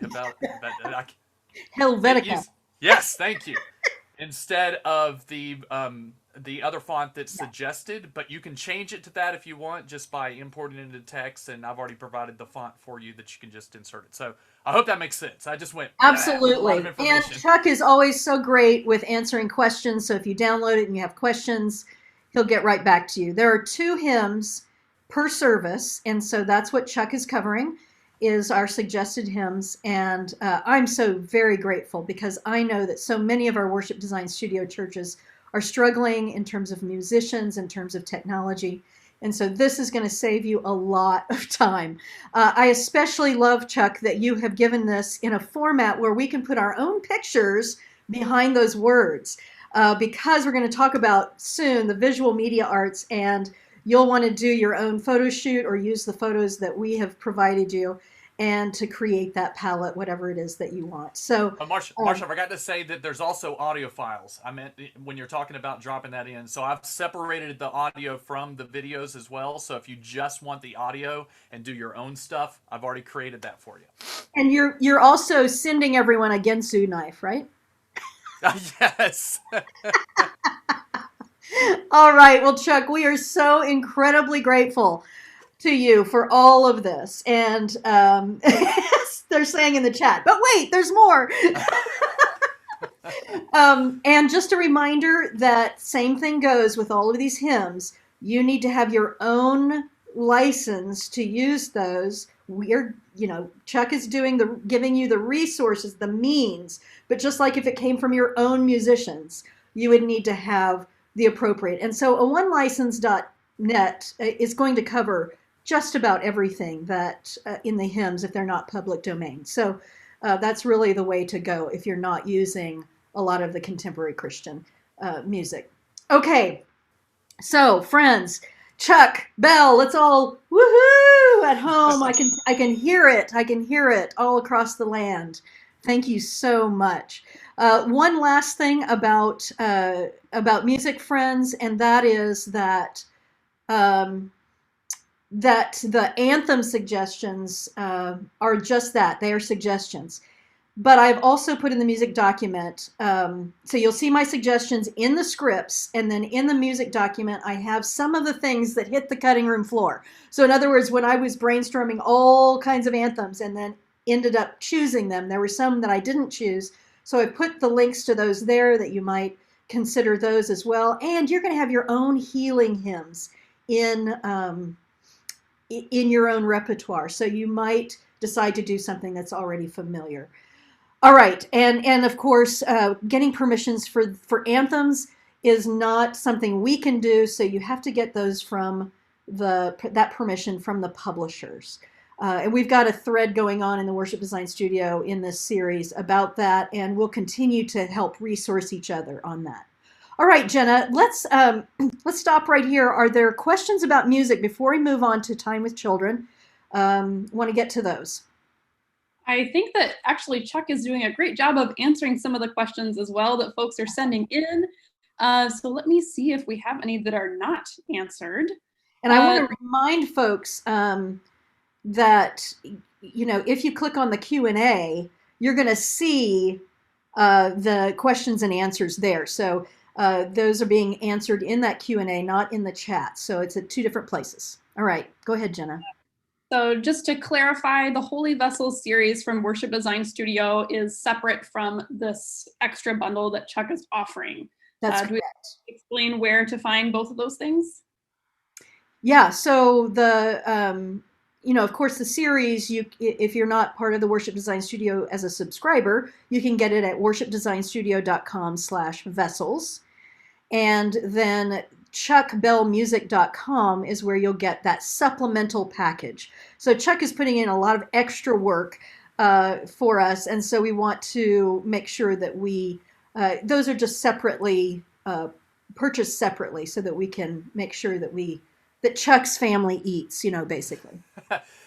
Helvetica. Yes, thank you. Instead of the other font that's suggested, but you can change it to that if you want just by importing it into text, and I've already provided the font for you that you can just insert it. So I hope that makes sense. I just went Absolutely. with a lot of information. And Chuck is always so great with answering questions. So if you download it and you have questions, he'll get right back to you. There are 2 hymns per service, and so that's what Chuck is covering, is our suggested hymns. And I'm so very grateful because I know that so many of our Worship Design Studio churches are struggling in terms of musicians, in terms of technology. And so this is going to save you a lot of time. I especially love, Chuck, that you have given this in a format where we can put our own pictures behind those words, because we're going to talk about soon the visual media arts, and you'll want to do your own photo shoot or use the photos that we have provided you, and to create that palette, whatever it is that you want. So, Marcia, I forgot to say that there's also audio files. I meant when you're talking about dropping that in. So I've separated the audio from the videos as well. So if you just want the audio and do your own stuff, I've already created that for you. And you're also sending everyone a Gensu knife, right? Yes. All right. Well, Chuck, we are so incredibly grateful to you for all of this. And they're saying in the chat, but wait, there's more. And just a reminder that same thing goes with all of these hymns. You need to have your own license to use those. Chuck is giving you the resources, the means, but just like if it came from your own musicians, you would need to have the appropriate. And so a onelicense.net is going to cover just about everything that in the hymns if they're not public domain. So that's really the way to go if you're not using a lot of the contemporary Christian music. Okay, so friends, Chuck, Bell, let's all woohoo at home. I can hear it. I can hear it all across the land. Thank you so much. One last thing about music, friends, and that is that the anthem suggestions are just that. They are suggestions. But I've also put in the music document, so you'll see my suggestions in the scripts, and then in the music document, I have some of the things that hit the cutting room floor. So in other words, when I was brainstorming all kinds of anthems and then ended up choosing them, there were some that I didn't choose. So I put the links to those there that you might consider those as well. And you're going to have your own healing hymns in your own repertoire. So you might decide to do something that's already familiar. All right. And of course, getting permissions for anthems is not something we can do. So you have to get those from that permission from the publishers. And we've got a thread going on in the Worship Design Studio in this series about that. And we'll continue to help resource each other on that. All right, Jenna, let's stop right here. Are there questions about music before we move on to time with children? Want to get to those? I think that actually Chuck is doing a great job of answering some of the questions as well that folks are sending in. So let me see if we have any that are not answered. And I want to remind folks that, if you click on the Q&A, you're going to see the questions and answers there. So those are being answered in that Q&A, not in the chat. So it's at 2 different places. All right, go ahead, Jenna. So just to clarify, the Holy Vessels series from Worship Design Studio is separate from this extra bundle that Chuck is offering. That's correct. Do we explain where to find both of those things? Yeah, so of course, the series, if you're not part of the Worship Design Studio as a subscriber, you can get it at worshipdesignstudio.com/vessels. And then chuckbellmusic.com is where you'll get that supplemental package. So Chuck is putting in a lot of extra work for us. And so we want to make sure that those are just separately purchased separately so that we can make sure that we that Chuck's family eats, basically.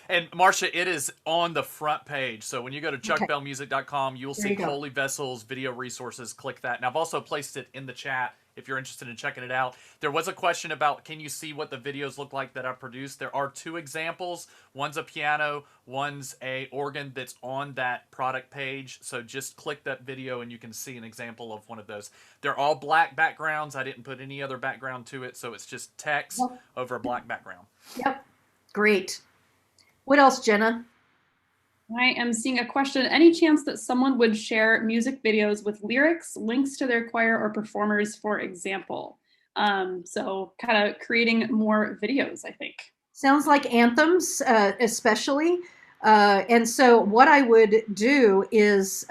And Marcia, it is on the front page. So when you go to Okay, chuckbellmusic.com, you will there see you go. Holy Vessels video resources. Click that. And I've also placed it in the chat if you're interested in checking it out. There was a question about, can you see what the videos look like that I produced? There are 2 examples. One's a piano, one's a organ that's on that product page. So just click that video and you can see an example of one of those. They're all black backgrounds. I didn't put any other background to it. So it's just text Well, over a black background. yep, great. What else, Jenna? I am seeing a question. Any chance that someone would share music videos with lyrics, links to their choir or performers, for example? So kind of creating more videos, I think. Sounds like anthems, especially. And so what I would do is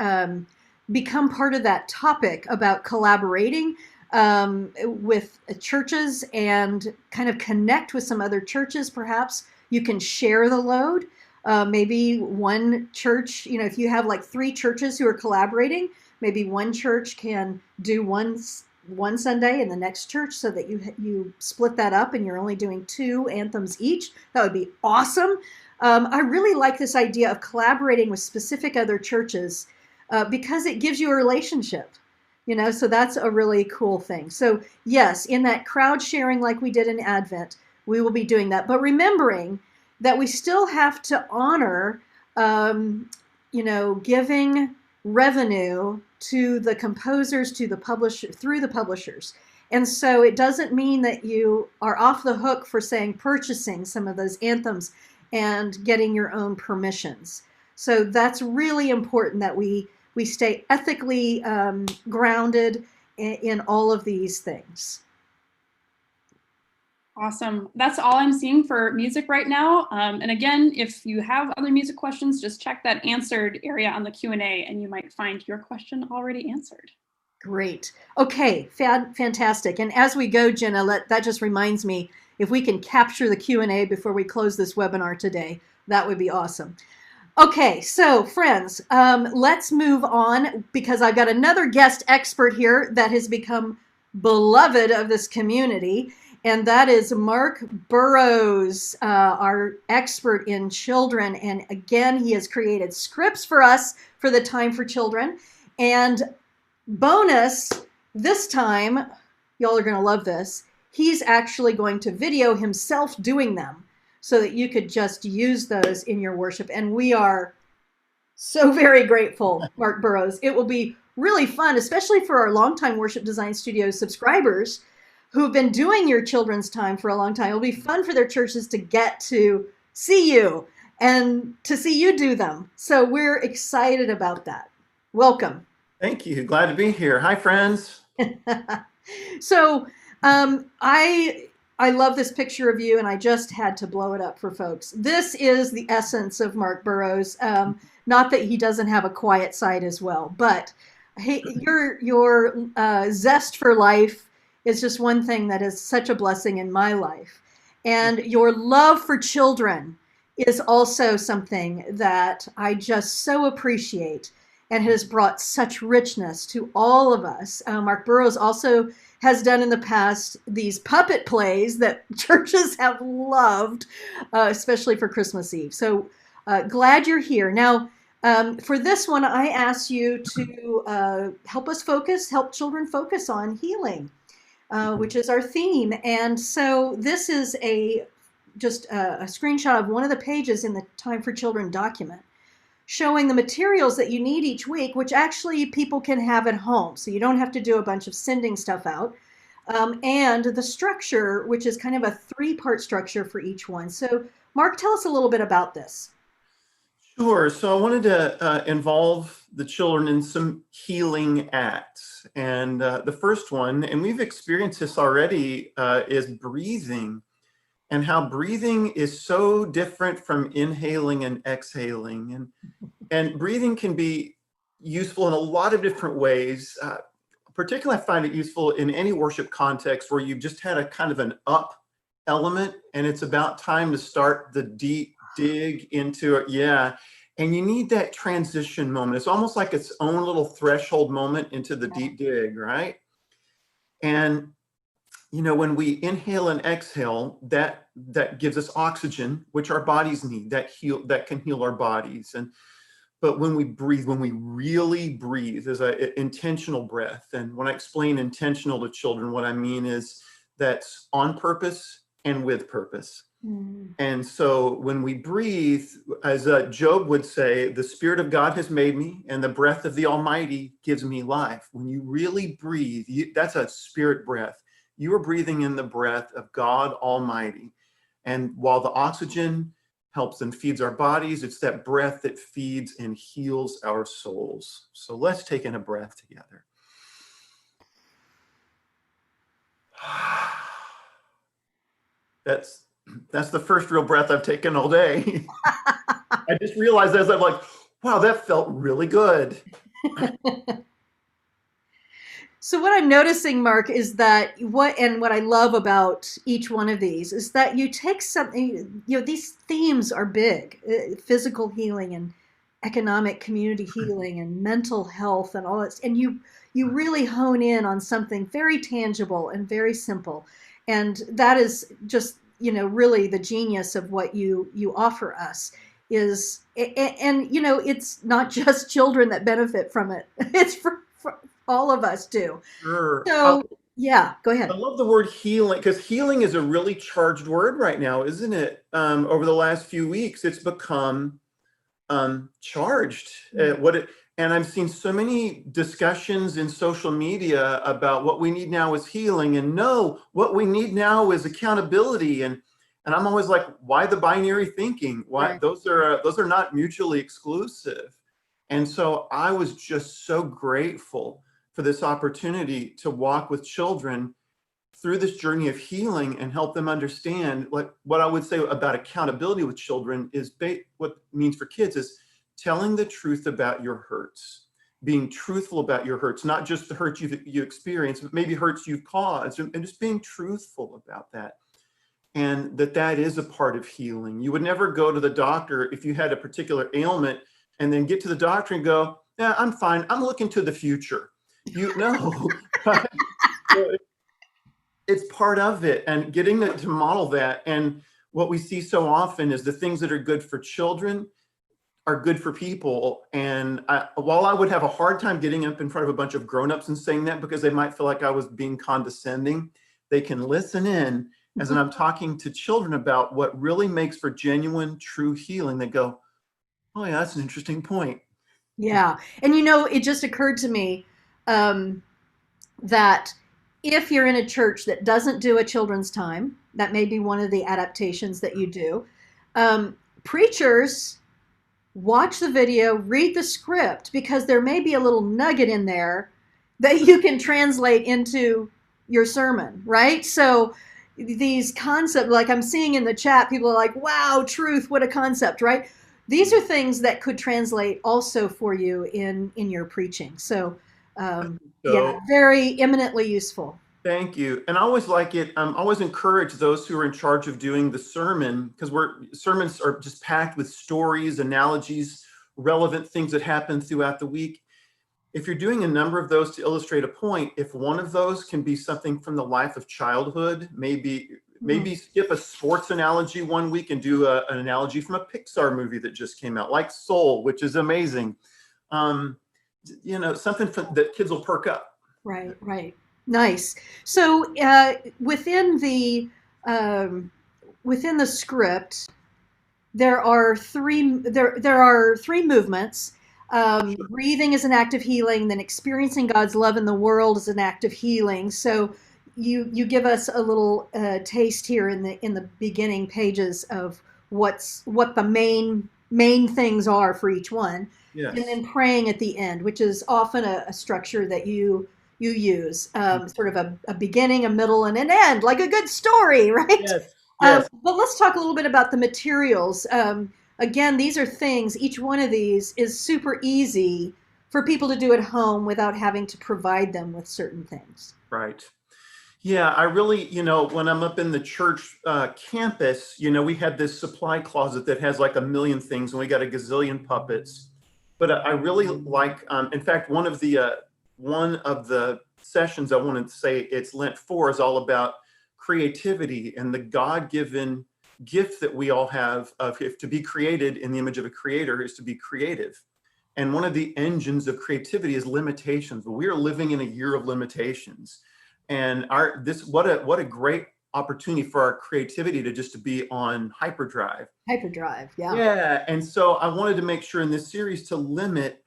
become part of that topic about collaborating with churches and kind of connect with some other churches. Perhaps you can share the load. Maybe one church, if you have like 3 churches who are collaborating, maybe one church can do one Sunday in the next church, so that you split that up and you're only doing 2 anthems each. That would be awesome. I really like this idea of collaborating with specific other churches because it gives you a relationship, so that's a really cool thing. So yes, in that crowd sharing like we did in Advent, we will be doing that. But remembering that we still have to honor, giving revenue to the composers, to the publisher, through the publishers. And so it doesn't mean that you are off the hook for purchasing some of those anthems and getting your own permissions. So that's really important that we stay ethically grounded in all of these things. Awesome. That's all I'm seeing for music right now. And again, if you have other music questions, just check that answered area on the Q&A and you might find your question already answered. Great. Okay, fantastic. And as we go, Jenna, that just reminds me, if we can capture the Q&A before we close this webinar today, that would be awesome. Okay, so friends, let's move on, because I've got another guest expert here that has become beloved of this community, and that is Mark Burrows, our expert in children. And again, he has created scripts for us for the Time for Children. And bonus, this time, y'all are going to love this, he's actually going to video himself doing them so that you could just use those in your worship. And we are so very grateful, Mark Burrows. It will be really fun, especially for our longtime Worship Design Studio subscribers who've been doing your children's time for a long time. It'll be fun for their churches to get to see you and to see you do them. So we're excited about that. Welcome. Thank you. Glad to be here. Hi, friends. So I love this picture of you, and I just had to blow it up for folks. This is the essence of Mark Burrows. Not that he doesn't have a quiet side as well, but hey, your zest for life is just one thing that is such a blessing in my life. And your love for children is also something that I just so appreciate and has brought such richness to all of us. Mark Burrows also has done in the past these puppet plays that churches have loved, especially for Christmas Eve. So glad you're here. Now, for this one, I asked you to help children focus on healing, which is our theme. And so this is just a screenshot of one of the pages in the Time for Children document, showing the materials that you need each week, which actually people can have at home. So you don't have to do a bunch of sending stuff out. And the structure, which is kind of a 3-part structure for each one. So Mark, tell us a little bit about this. Sure. So I wanted to involve the children in some healing acts. And the first one, and we've experienced this already, is breathing. And how breathing is so different from inhaling and exhaling. And breathing can be useful in a lot of different ways. Particularly, I find it useful in any worship context where you've just had a kind of an up element and it's about time to start the deep dig into it. Yeah. And you need that transition moment. It's almost like its own little threshold moment into the deep dig, right? And when we inhale and exhale, that gives us oxygen, which our bodies need, that can heal our bodies. But when we breathe, when we really breathe, is an intentional breath. And when I explain intentional to children, what I mean is that's on purpose and with purpose. And so when we breathe, as Job would say, the Spirit of God has made me, and the breath of the Almighty gives me life. When you really breathe, that's a spirit breath. You are breathing in the breath of God Almighty. And while the oxygen helps and feeds our bodies, it's that breath that feeds and heals our souls. So let's take in a breath together. That's the first real breath I've taken all day. I just realized as I'm like, wow, that felt really good. So what I'm noticing, Mark, is that what I love about each one of these is that you take something, these themes are big, physical healing and economic community healing and mental health and all that. And you really hone in on something very tangible and very simple. And that is just, really the genius of what you offer us is, and it's not just children that benefit from it. It's for all of us do. Sure. So yeah, go ahead. I love the word healing, because healing is a really charged word right now, isn't it? Over the last few weeks, it's become charged. And I've seen so many discussions in social media about what we need now is healing, and no, what we need now is accountability. And I'm always like, why the binary thinking? Why? Right. Those are not mutually exclusive. And so I was just so grateful for this opportunity to walk with children through this journey of healing and help them understand, like, what I would say about accountability with children is what it means for kids is telling the truth about your hurts, being truthful about your hurts, not just the hurts you experience, but maybe hurts you've caused, and just being truthful about that. And that is a part of healing. You would never go to the doctor if you had a particular ailment and then get to the doctor and go, yeah, I'm fine, I'm looking to the future. It's part of it, and getting to model that. And what we see so often is the things that are good for children are good for people. And while I would have a hard time getting up in front of a bunch of grownups and saying that, because they might feel like I was being condescending, they can listen in as I'm talking to children about what really makes for genuine, true healing. They go, oh yeah, that's an interesting point. Yeah. And it just occurred to me that if you're in a church that doesn't do a children's time, that may be one of the adaptations that you do. Preachers, watch the video, read the script, because there may be a little nugget in there that you can translate into your sermon, right? So these concepts, like I'm seeing in the chat, people are like, wow, truth, what a concept, right? These are things that could translate also for you in your preaching. So yeah, very eminently useful. Thank you. And I always always encourage those who are in charge of doing the sermon, because sermons are just packed with stories, analogies, relevant things that happen throughout the week. If you're doing a number of those to illustrate a point, if one of those can be something from the life of childhood, maybe skip a sports analogy one week and do an analogy from a Pixar movie that just came out, like Soul, which is amazing. Something that kids will perk up. Right. Nice. So within the script, there are three movements. Breathing is an act of healing. Then experiencing God's love in the world is an act of healing. So you give us a little taste here in the beginning pages of what the main things are for each one. Yes. And then praying at the end, which is often a structure that you use, sort of a beginning, a middle, and an end, like a good story, right? Yes. But let's talk a little bit about the materials. Again, these are things, each one of these is super easy for people to do at home without having to provide them with certain things. Right. Yeah, I really, when I'm up in the church campus, we had this supply closet that has like a million things, and we got a gazillion puppets. But I really like, in fact, one of the sessions I wanted to say, it's Lent 4, is all about creativity and the God-given gift that we all have of, if to be created in the image of a creator is to be creative. And one of the engines of creativity is limitations. We are living in a year of limitations. And what a great opportunity for our creativity to be on hyperdrive. Hyperdrive, yeah. Yeah. And so I wanted to make sure in this series to limit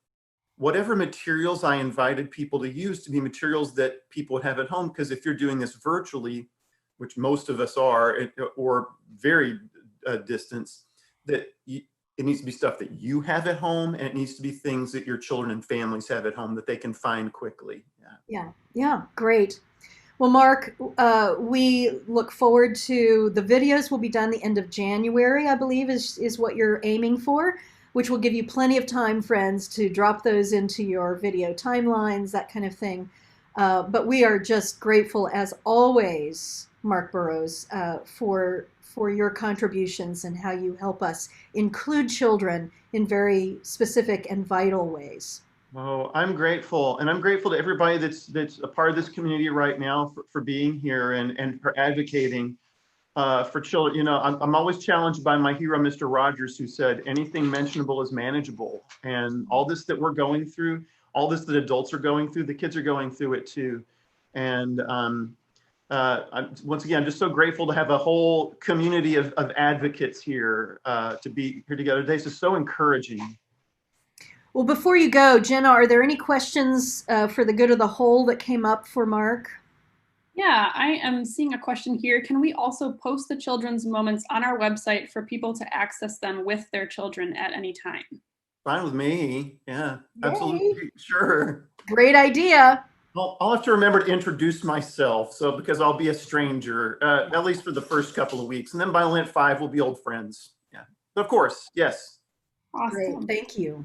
whatever materials I invited people to use to be materials that people would have at home. Because if you're doing this virtually, which most of us are, or very distance, that it needs to be stuff that you have at home, and it needs to be things that your children and families have at home that they can find quickly. Yeah, great. Well, Mark, we look forward to the videos will be done the end of January, I believe is what you're aiming for, which will give you plenty of time, friends, to drop those into your video timelines, that kind of thing. But we are just grateful, as always, Mark Burrows, for your contributions and how you help us include children in very specific and vital ways. Oh, I'm grateful. And I'm grateful to everybody that's a part of this community right now for being here and for advocating for children. You know, I'm always challenged by my hero, Mr. Rogers, who said, anything mentionable is manageable. And all this that we're going through, all this that adults are going through, the kids are going through it too. And once again, I'm just so grateful to have a whole community of advocates here to be here together today. So it's so encouraging. Well, before you go, Jenna, are there any questions for the good of the whole that came up for Mark? Yeah, I am seeing a question here. Can we also post the children's moments on our website for people to access them with their children at any time? Fine with me. Yeah, Yay. absolutely. Sure. Great idea. Well, I'll have to remember to introduce myself. So because I'll be a stranger, at least for the first couple of weeks. And then by Lent 5, we'll be old friends. Yeah, of course. Yes. Awesome. Great. Thank you.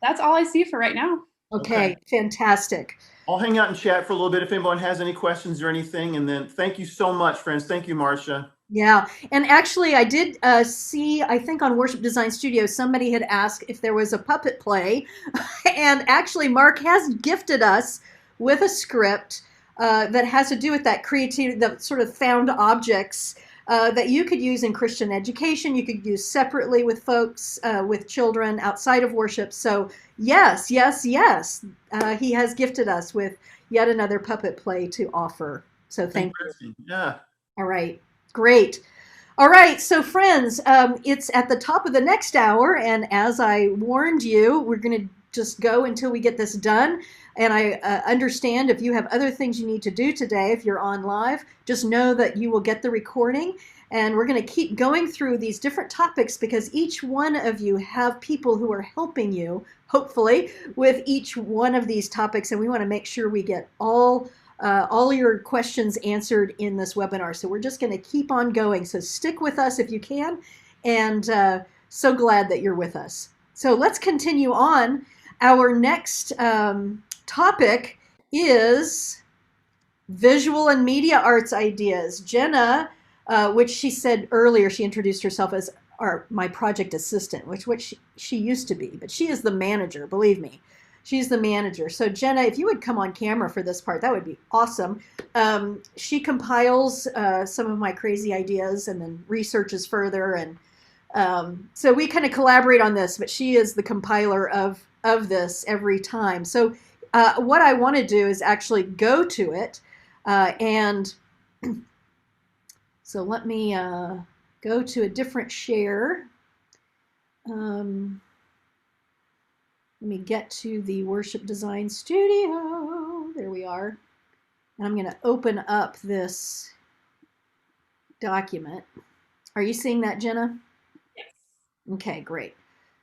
That's all I see for right now. Okay, fantastic. I'll hang out and chat for a little bit if anyone has any questions or anything. And then thank you so much, friends. Thank you, Marcia. Yeah, and actually I did see, I think on Worship Design Studio, somebody had asked if there was a puppet play. And actually Mark has gifted us with a script that has to do with that creativity, the sort of found objects that you could use in Christian education. You could use separately with folks, with children outside of worship. So yes, he has gifted us with yet another puppet play to offer. So thank you. Yeah. All right, great. All right, so friends, it's at the top of the next hour, and as I warned you, we're going to just go until we get this done. And I understand if you have other things you need to do today, if you're on live, just know that you will get the recording. And we're going to keep going through these different topics because each one of you have people who are helping you, hopefully, with each one of these topics. And we want to make sure we get all your questions answered in this webinar. So we're just going to keep on going. So stick with us if you can. And so glad that you're with us. So let's continue on. Our next topic is visual and media arts ideas. Jenna, which she said earlier, she introduced herself as my project assistant, which she used to be, but she is the manager, believe me. She's the manager. So Jenna, if you would come on camera for this part, that would be awesome. She compiles some of my crazy ideas and then researches further. And so we kind of collaborate on this, but she is the compiler of this every time. So what I want to do is actually go to it. And so let me go to a different share. Let me get to the Worship Design Studio. There we are. And I'm going to open up this document. Are you seeing that, Jenna? Yes. Okay, great.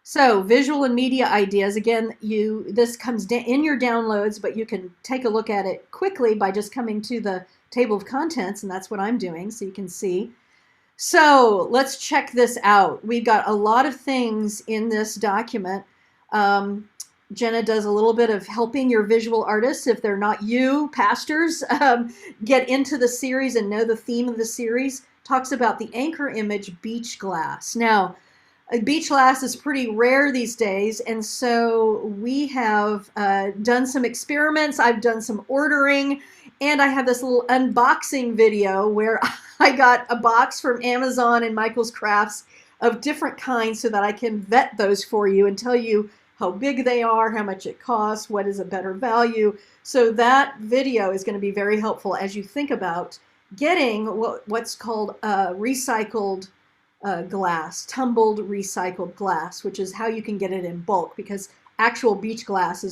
So visual and media ideas, again, this comes in your downloads, but you can take a look at it quickly by just coming to the table of contents, and that's what I'm doing, so you can see. So let's check this out. We've got a lot of things in this document. Jenna does a little bit of helping your visual artists, if they're not you, pastors, get into the series and know the theme of the series. Talks about the anchor image beach glass. Now, beach glass is pretty rare these days, and so we have done some experiments. I've done some ordering, And I have this little unboxing video where I got a box from Amazon and Michael's Crafts of different kinds so that I can vet those for you and tell you how big they are, how much it costs, what is a better value. So that video is going to be very helpful as you think about getting what's called recycled glass, tumbled recycled glass, which is how you can get it in bulk, because actual beach glass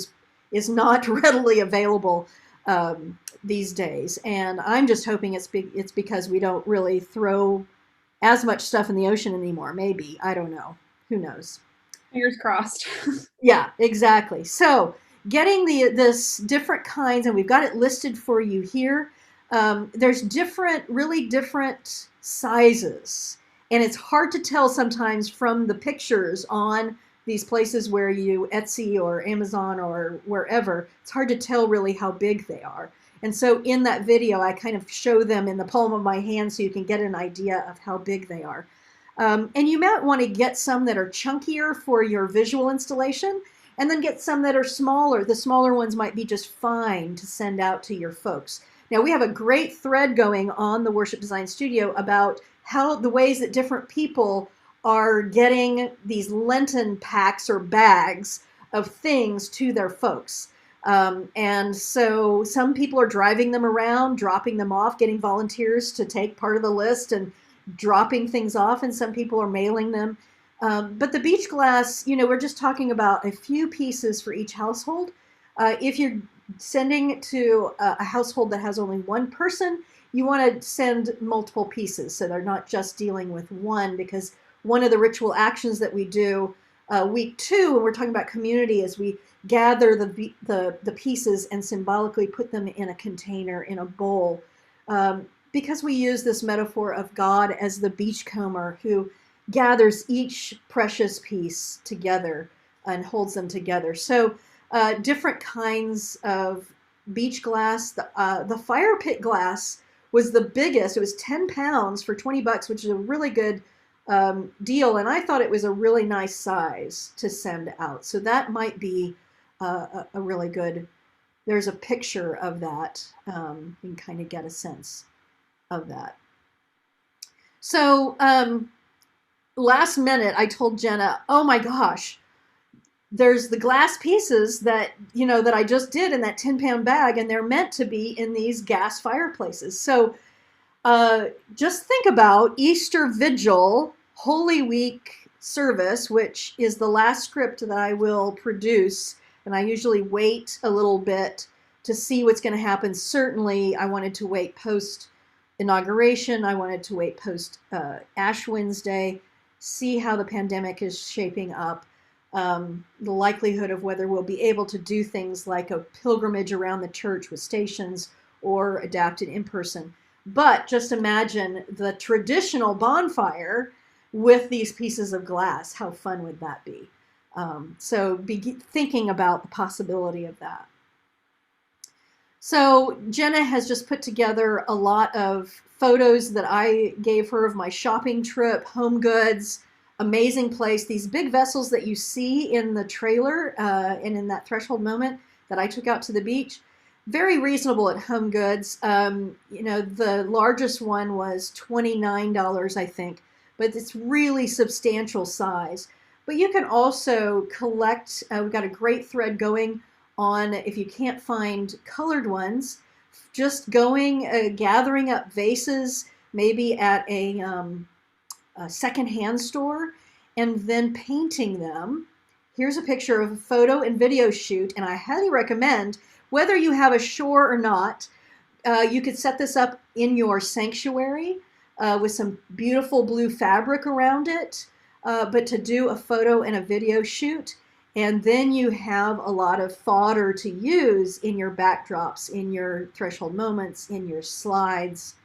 is not readily available these days. And I'm just hoping it's because we don't really throw as much stuff in the ocean anymore. Maybe, I don't know. Who knows? Fingers crossed. Yeah, exactly. So getting this different kinds, and we've got it listed for you here. There's really different sizes, and it's hard to tell sometimes from the pictures on these places where you Etsy or Amazon or wherever. It's hard to tell really how big they are. And so in that video, I kind of show them in the palm of my hand so you can get an idea of how big they are. And you might want to get some that are chunkier for your visual installation, and then get some that are smaller. The smaller ones might be just fine to send out to your folks. Now, we have a great thread going on the Worship Design Studio about how the ways that different people are getting these Lenten packs or bags of things to their folks. And so some people are driving them around, dropping them off, getting volunteers to take part of the list and dropping things off, and some people are mailing them. But the beach glass, we're just talking about a few pieces for each household. If you're sending to a household that has only one person, you want to send multiple pieces so they're not just dealing with one, because one of the ritual actions that we do week 2, when we're talking about community, is we gather the pieces and symbolically put them in a container, in a bowl, because we use this metaphor of God as the beachcomber who gathers each precious piece together and holds them together. So different kinds of beach glass. The fire pit glass was the biggest. It was 10 pounds for $20, which is a really good deal. And I thought it was a really nice size to send out. So that might be a really good, there's a picture of that. You can kind of get a sense of that. So last minute, I told Jenna, oh my gosh, there's the glass pieces that, that I just did in that 10-pound bag, and they're meant to be in these gas fireplaces. So just think about Easter Vigil, Holy Week service, which is the last script that I will produce. And I usually wait a little bit to see what's going to happen. Certainly, I wanted to wait post inauguration. I wanted to wait post Ash Wednesday, see how the pandemic is shaping up, the likelihood of whether we'll be able to do things like a pilgrimage around the church with stations or adapted in person. But just imagine the traditional bonfire with these pieces of glass. How fun would that be? So be thinking about the possibility of that. So Jenna has just put together a lot of photos that I gave her of my shopping trip, Home Goods, amazing place. These big vessels that you see in the trailer and in that threshold moment that I took out to the beach, very reasonable at Home Goods. The largest one was $29, I think, but it's really substantial size. But you can also collect, we've got a great thread going on, if you can't find colored ones, just going, gathering up vases, maybe at a secondhand store, and then painting them. Here's a picture of a photo and video shoot, and I highly recommend, whether you have a shore or not, you could set this up in your sanctuary with some beautiful blue fabric around it, but to do a photo and a video shoot. And then you have a lot of fodder to use in your backdrops, in your threshold moments, in your slides,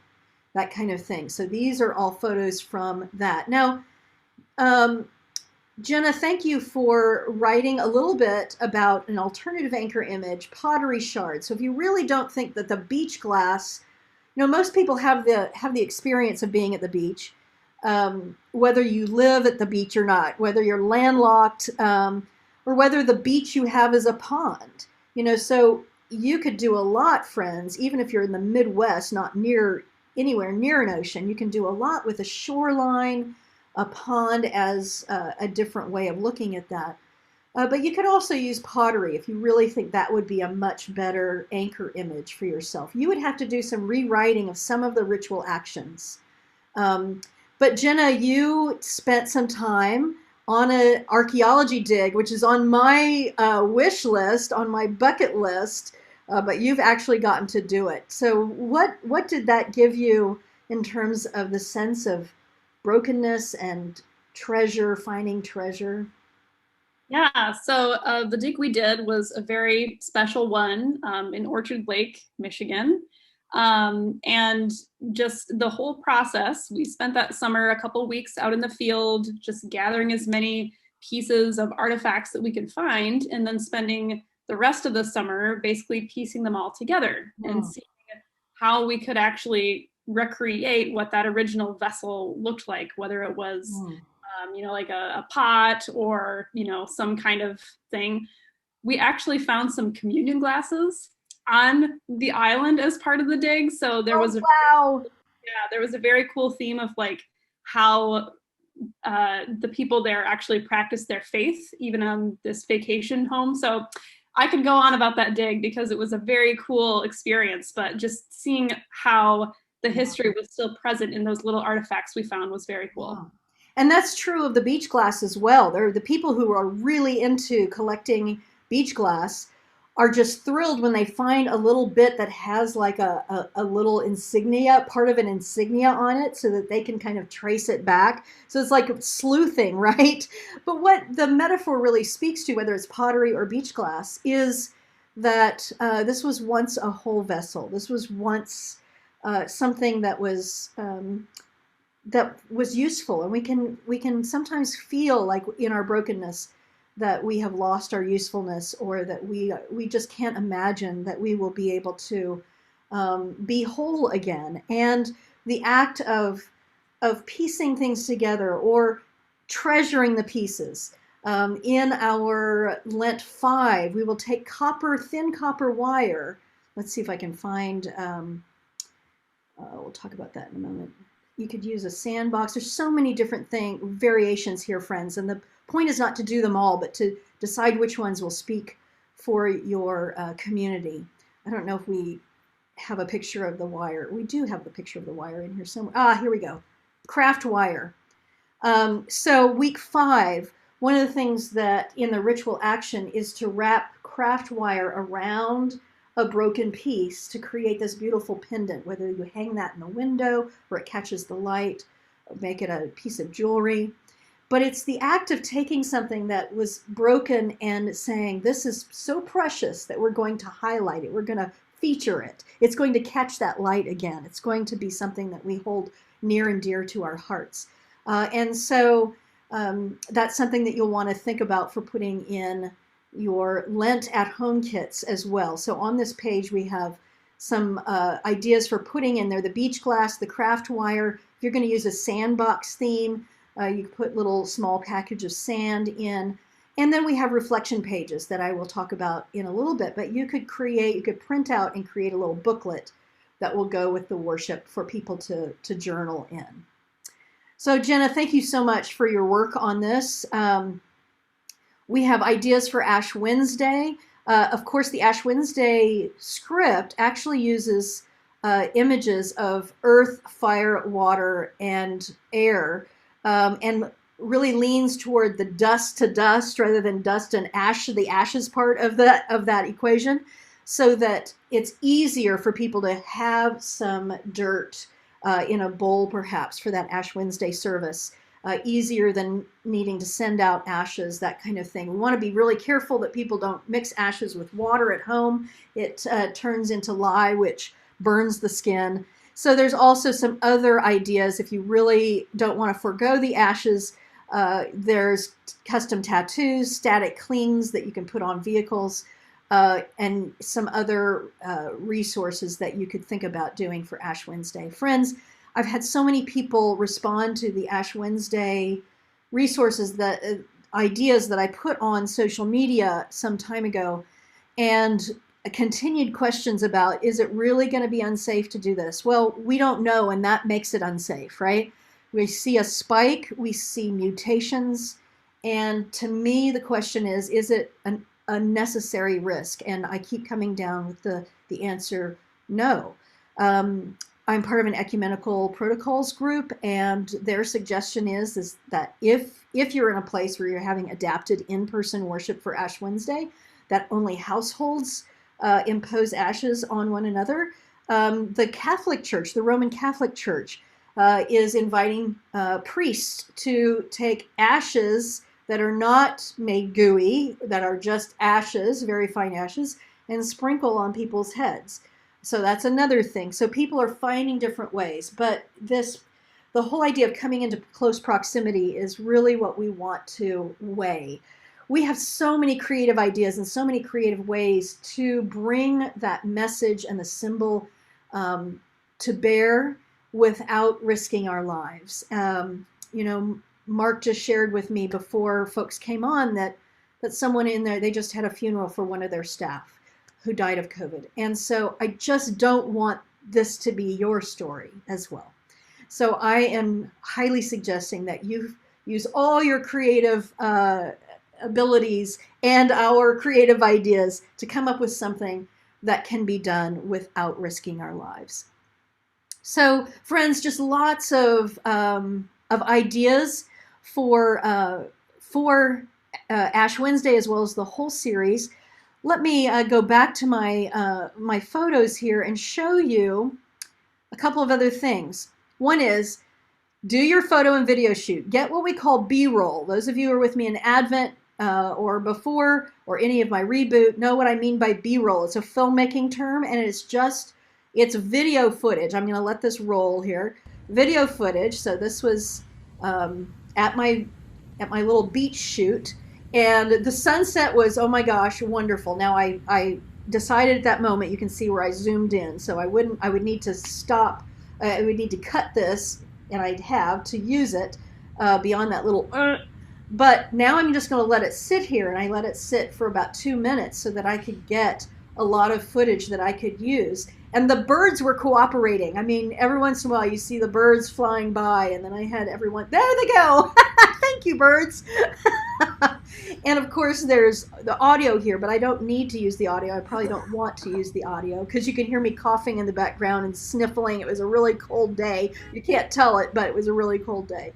that kind of thing. So these are all photos from that. Now, Jenna, thank you for writing a little bit about an alternative anchor image, pottery shards. So if you really don't think that the beach glass, most people have the experience of being at the beach, whether you live at the beach or not, whether you're landlocked, or whether the beach you have is a pond. So you could do a lot, friends, even if you're in the Midwest, not anywhere near an ocean. You can do a lot with a shoreline, a pond as a different way of looking at that. But you could also use pottery if you really think that would be a much better anchor image for yourself. You would have to do some rewriting of some of the ritual actions. But Jenna, you spent some time on an archaeology dig, which is on my wish list, on my bucket list, but you've actually gotten to do it. So what did that give you in terms of the sense of brokenness and treasure, finding treasure? Yeah, so the dig we did was a very special one in Orchard Lake, Michigan. And just the whole process, we spent that summer a couple weeks out in the field, just gathering as many pieces of artifacts that we could find, and then spending the rest of the summer basically piecing them all together and seeing how we could actually recreate what that original vessel looked like, whether it was like a pot or, some kind of thing. We actually found some communion glasses on the island as part of the dig. So there was there was a very cool theme of like how the people there actually practice their faith, even on this vacation home. So I could go on about that dig because it was a very cool experience, but just seeing how the history was still present in those little artifacts we found was very cool. Wow. And that's true of the beach glass as well. There are the people who are really into collecting beach glass are just thrilled when they find a little bit that has like a little insignia, part of an insignia on it, so that they can kind of trace it back. So it's like sleuthing, right? But what the metaphor really speaks to, whether it's pottery or beach glass, is that this was once a whole vessel. This was once something that was useful, and we can sometimes feel like in our brokenness that we have lost our usefulness, or that we just can't imagine that we will be able to be whole again. And the act of piecing things together or treasuring the pieces. In our Lent 5, we will take thin copper wire. Let's see if I can find. We'll talk about that in a moment. You could use a sandbox. There's so many different variations here, friends. And the point is not to do them all, but to decide which ones will speak for your community. I don't know if we have a picture of the wire. We do have the picture of the wire in here somewhere. Here we go. Craft wire. So week 5, one of the things that in the ritual action is to wrap craft wire around a broken piece to create this beautiful pendant, whether you hang that in the window or it catches the light, or make it a piece of jewelry. But it's the act of taking something that was broken and saying, this is so precious that we're going to highlight it. We're going to feature it. It's going to catch that light again. It's going to be something that we hold near and dear to our hearts. And so that's something that you'll want to think about for putting in your Lent at home kits as well. So on this page, we have some ideas for putting in there the beach glass, the craft wire. If you're going to use a sandbox theme, you can put little small package of sand in. And then we have reflection pages that I will talk about in a little bit, but you could print out and create a little booklet that will go with the worship for people to journal in. So Jenna, thank you so much for your work on this. We have ideas for Ash Wednesday. Of course, the Ash Wednesday script actually uses images of earth, fire, water, and air, and really leans toward the dust to dust rather than dust and ash, the ashes part of that equation, so that it's easier for people to have some dirt in a bowl, perhaps, for that Ash Wednesday service. Easier than needing to send out ashes, that kind of thing. We want to be really careful that people don't mix ashes with water at home. It turns into lye, which burns the skin. So there's also some other ideas if you really don't want to forgo the ashes. There's custom tattoos, static clings that you can put on vehicles, and some other resources that you could think about doing for Ash Wednesday. Friends, I've had so many people respond to the Ash Wednesday resources, ideas that I put on social media some time ago. And continued questions about, is it really going to be unsafe to do this? Well, we don't know, and that makes it unsafe, right? We see a spike, we see mutations, and to me, the question is it a necessary risk? And I keep coming down with the answer, no. I'm part of an ecumenical protocols group, and their suggestion is that if you're in a place where you're having adapted in-person worship for Ash Wednesday, that only households impose ashes on one another. The Catholic Church, the Roman Catholic Church, is inviting priests to take ashes that are not made gooey, that are just ashes, very fine ashes, and sprinkle on people's heads. So that's another thing. So people are finding different ways, but the whole idea of coming into close proximity is really what we want to weigh. We have so many creative ideas and so many creative ways to bring that message and the symbol to bear without risking our lives. Mark just shared with me before folks came on that someone in there, they just had a funeral for one of their staff who died of COVID. And so I just don't want this to be your story as well. So I am highly suggesting that you use all your creative abilities and our creative ideas to come up with something that can be done without risking our lives. So friends, just lots of ideas for Ash Wednesday as well as the whole series. Let me go back to my photos here and show you a couple of other things. One is, do your photo and video shoot. Get what we call B-roll. Those of you who are with me in Advent or before or any of my reboot know what I mean by B-roll. It's a filmmaking term, and it's video footage. I'm going to let this roll here. Video footage. So this was at my little beach shoot. And the sunset was, oh my gosh, wonderful. Now I decided at that moment, you can see where I zoomed in. So I would need to stop. I would need to cut this, and I'd have to use it beyond that little. But now I'm just going to let it sit here, and I let it sit for about 2 minutes so that I could get a lot of footage that I could use. And the birds were cooperating. I mean, every once in a while you see the birds flying by, and then I had everyone, there they go. Thank you, birds. And of course there's the audio here, but I don't need to use the audio. I probably don't want to use the audio because you can hear me coughing in the background and sniffling. It was a really cold day. You can't tell it, but it was a really cold day.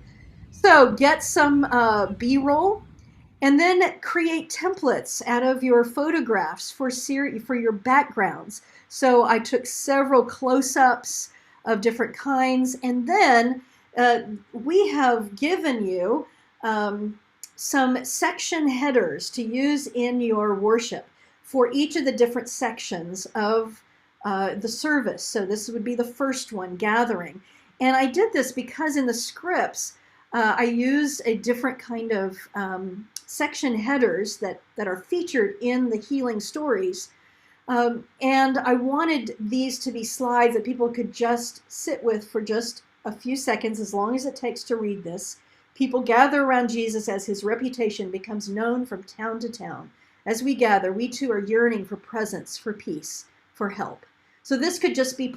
So get some B-roll, and then create templates out of your photographs for your backgrounds. So I took several close-ups of different kinds, and then we have given you some section headers to use in your worship for each of the different sections of the service. So this would be the first one, gathering. And I did this because in the scripts, I use a different kind of section headers that are featured in the healing stories. And I wanted these to be slides that people could just sit with for just a few seconds, as long as it takes to read this. People gather around Jesus as his reputation becomes known from town to town. As we gather, we too are yearning for presence, for peace, for help. So this could just be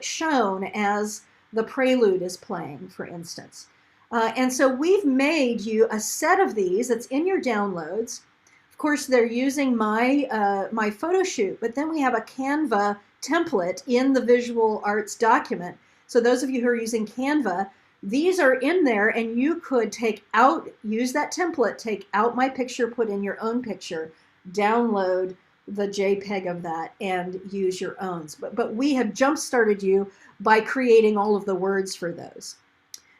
shown as the prelude is playing, for instance. And so we've made you a set of these that's in your downloads. Of course, they're using my photo shoot, but then we have a Canva template in the visual arts document. So those of you who are using Canva, these are in there, and you could use that template, take out my picture, put in your own picture, download the JPEG of that, and use your own. But we have jump-started you by creating all of the words for those.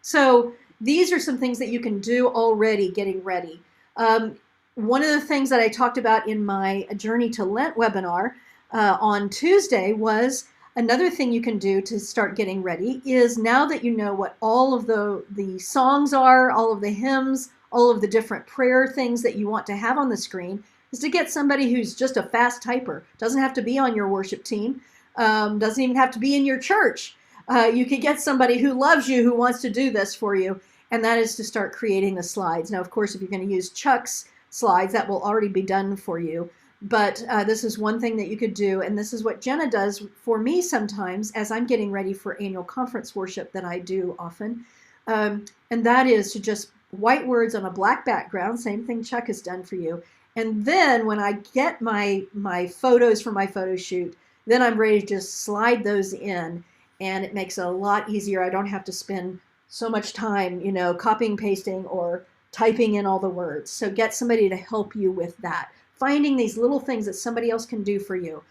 So these are some things that you can do already getting ready. One of the things that I talked about in my Journey to Lent webinar on Tuesday was another thing you can do to start getting ready is, now that you know what all of the songs are, all of the hymns, all of the different prayer things that you want to have on the screen, is to get somebody who's just a fast typer. Doesn't have to be on your worship team. Doesn't even have to be in your church. You could get somebody who loves you, who wants to do this for you, and that is to start creating the slides. Now, of course, if you're going to use Chuck's slides, that will already be done for you. But this is one thing that you could do, and this is what Jenna does for me sometimes as I'm getting ready for annual conference worship that I do often. And that is to just white words on a black background, same thing Chuck has done for you. And then when I get my photos from my photo shoot, then I'm ready to just slide those in, and it makes it a lot easier. I don't have to spend so much time, copying, pasting, or typing in all the words. So get somebody to help you with that. Finding these little things that somebody else can do for you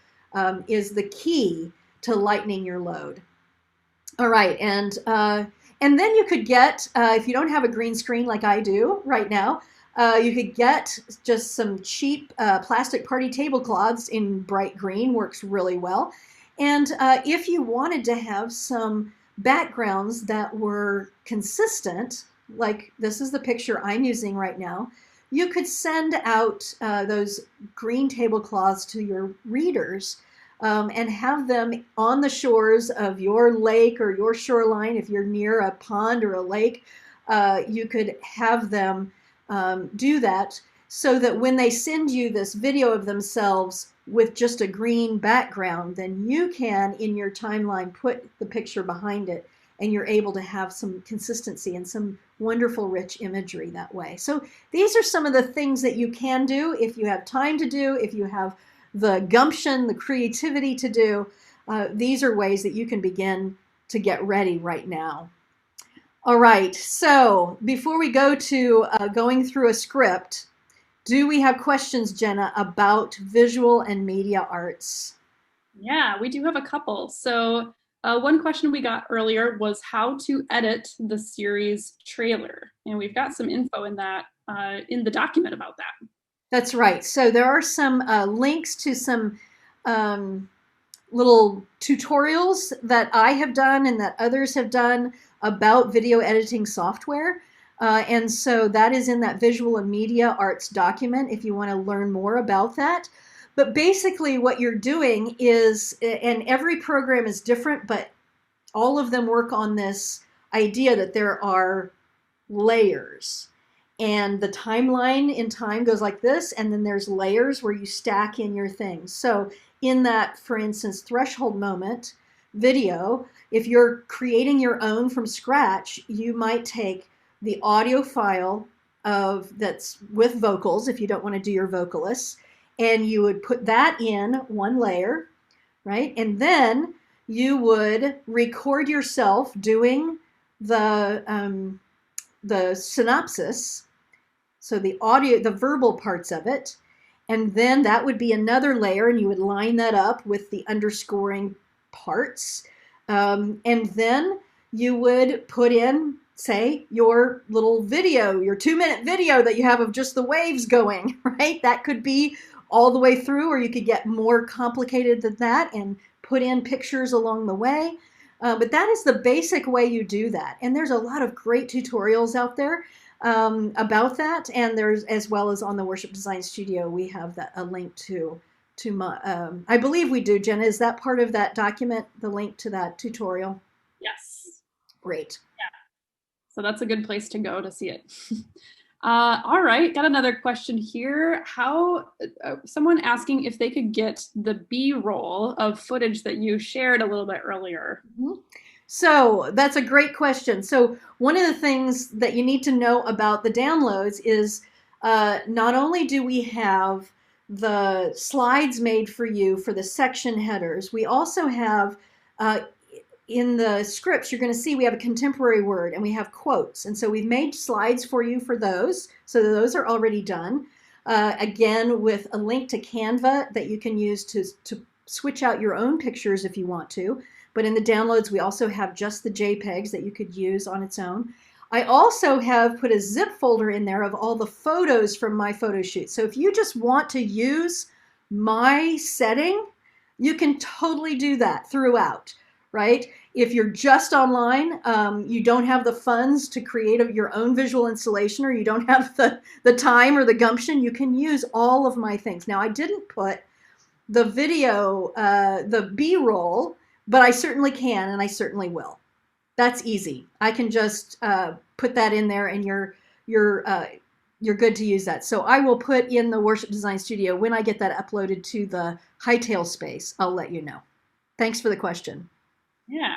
is the key to lightening your load. All right, and then you could get, if you don't have a green screen like I do right now, you could get just some cheap plastic party tablecloths in bright green, works really well. And if you wanted to have some backgrounds that were consistent, like this is the picture I'm using right now, you could send out those green tablecloths to your readers and have them on the shores of your lake or your shoreline. If you're near a pond or a lake, you could have them do that so that when they send you this video of themselves with just a green background, then you can, in your timeline, put the picture behind it, and you're able to have some consistency and some wonderful, rich imagery that way. So these are some of the things that you can do if you have time to do, if you have the gumption, the creativity to do. These are ways that you can begin to get ready right now. All right, so before we go to going through a script, do we have questions, Jenna, about visual and media arts? Yeah, we do have a couple. So one question we got earlier was how to edit the series trailer. And we've got some info in that in the document about that. That's right. So there are some links to some little tutorials that I have done and that others have done about video editing software. And so that is in that visual and media arts document if you want to learn more about that. But basically what you're doing is, and every program is different, but all of them work on this idea that there are layers. And the timeline in time goes like this, and then there's layers where you stack in your things. So in that, for instance, threshold moment video, if you're creating your own from scratch, you might take the audio file that's with vocals, if you don't want to do your vocalists, and you would put that in one layer, right? And then you would record yourself doing the synopsis, so the audio, the verbal parts of it, and then that would be another layer, and you would line that up with the underscoring parts, and then you would put in, say, your little video, your 2-minute video that you have of just the waves going, right? That could be all the way through, or you could get more complicated than that and put in pictures along the way. But that is the basic way you do that. And there's a lot of great tutorials out there about that. And there's, as well as on the Worship Design Studio, we have a link to my, I believe we do, Jenna. Is that part of that document, the link to that tutorial? Yes. Great. So that's a good place to go to see it. All right, got another question here. Someone asking if they could get the B-roll of footage that you shared a little bit earlier. Mm-hmm. So that's a great question. So one of the things that you need to know about the downloads is not only do we have the slides made for you for the section headers, we also have in the scripts, you're going to see we have a contemporary word and we have quotes. And so we've made slides for you for those. So those are already done. Again, with a link to Canva that you can use to switch out your own pictures if you want to. But in the downloads, we also have just the JPEGs that you could use on its own. I also have put a zip folder in there of all the photos from my photo shoot. So if you just want to use my setting, you can totally do that throughout. Right? If you're just online, you don't have the funds to create your own visual installation, or you don't have the time or the gumption, you can use all of my things. Now, I didn't put the video, the B-roll, but I certainly can, and I certainly will. That's easy. I can just put that in there, and your you're good to use that. So I will put in the Worship Design Studio when I get that uploaded to the Hightail space. I'll let you know. Thanks for the question. Yeah,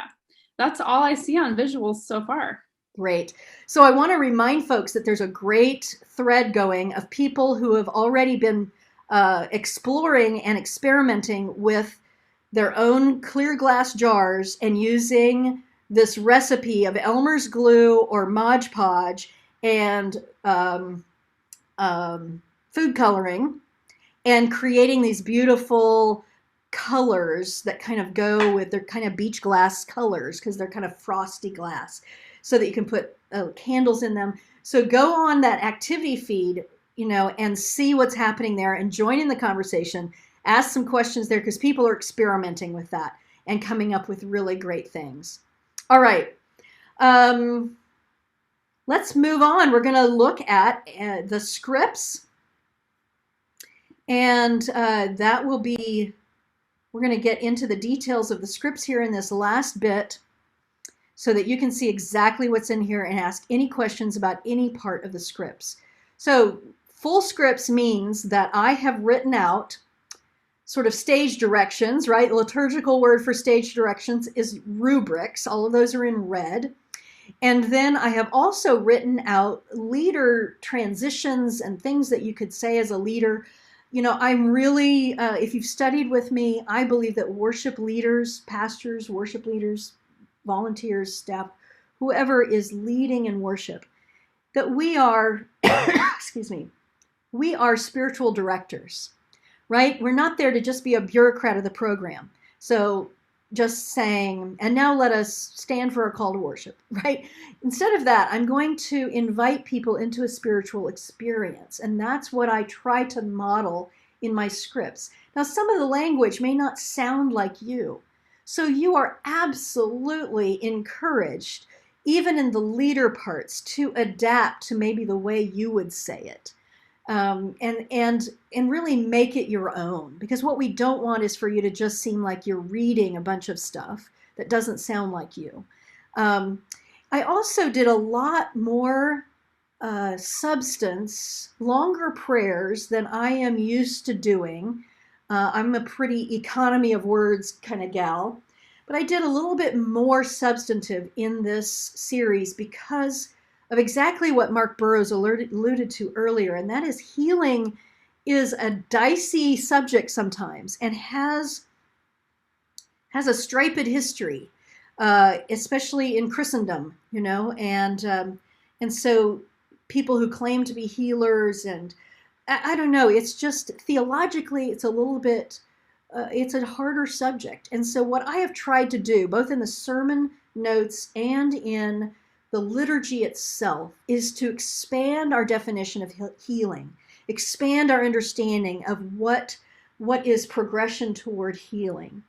that's all I see on visuals so far. Great. So I want to remind folks that there's a great thread going of people who have already been exploring and experimenting with their own clear glass jars and using this recipe of Elmer's glue or Mod Podge and food coloring and creating these beautiful colors that kind of go with their kind of beach glass colors because they're kind of frosty glass so that you can put candles in them. So go on that activity feed, and see what's happening there and join in the conversation. Ask some questions there because people are experimenting with that and coming up with really great things. All right. Let's move on. We're going to look at the scripts. And that will be, we're going to get into the details of the scripts here in this last bit so that you can see exactly what's in here and ask any questions about any part of the scripts. So full scripts means that I have written out sort of stage directions, right? The liturgical word for stage directions is rubrics. All of those are in red. And then I have also written out leader transitions and things that you could say as a leader. I'm really, if you've studied with me, I believe that worship leaders, pastors, worship leaders, volunteers, staff, whoever is leading in worship, that we are, excuse me, we are spiritual directors, right? We're not there to just be a bureaucrat of the program. So just saying, and now let us stand for a call to worship, right? Instead of that, I'm going to invite people into a spiritual experience. And that's what I try to model in my scripts. Now, some of the language may not sound like you. So you are absolutely encouraged, even in the leader parts, to adapt to maybe the way you would say it. And really make it your own, because what we don't want is for you to just seem like you're reading a bunch of stuff that doesn't sound like you. I also did a lot more substance, longer prayers than I am used to doing. I'm a pretty economy of words kind of gal, but I did a little bit more substantive in this series because of exactly what Mark Burrows alluded to earlier, and that is healing is a dicey subject sometimes and has a striped history, especially in Christendom, and so people who claim to be healers, and I don't know, it's just theologically, it's a little bit, it's a harder subject. And so what I have tried to do, both in the sermon notes and in the liturgy itself, is to expand our definition of healing, expand our understanding of what is progression toward healing.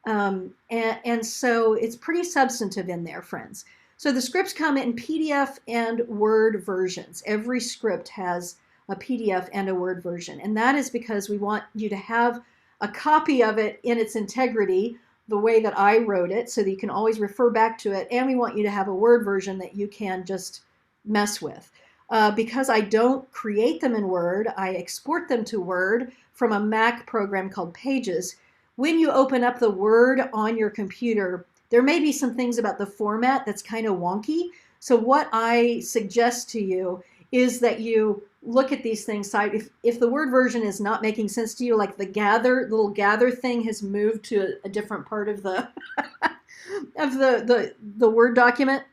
And so it's pretty substantive in there, friends. So the scripts come in PDF and Word versions. Every script has a PDF and a Word version. And that is because we want you to have a copy of it in its integrity, the way that I wrote it, so that you can always refer back to it. And we want you to have a Word version that you can just mess with. Because I don't create them in Word, I export them to Word from a Mac program called Pages. When you open up the Word on your computer, there may be some things about the format that's kind of wonky. So what I suggest to you is that you look at these things. If the Word version is not making sense to you, like the little gather thing has moved to a different part of the of the Word document,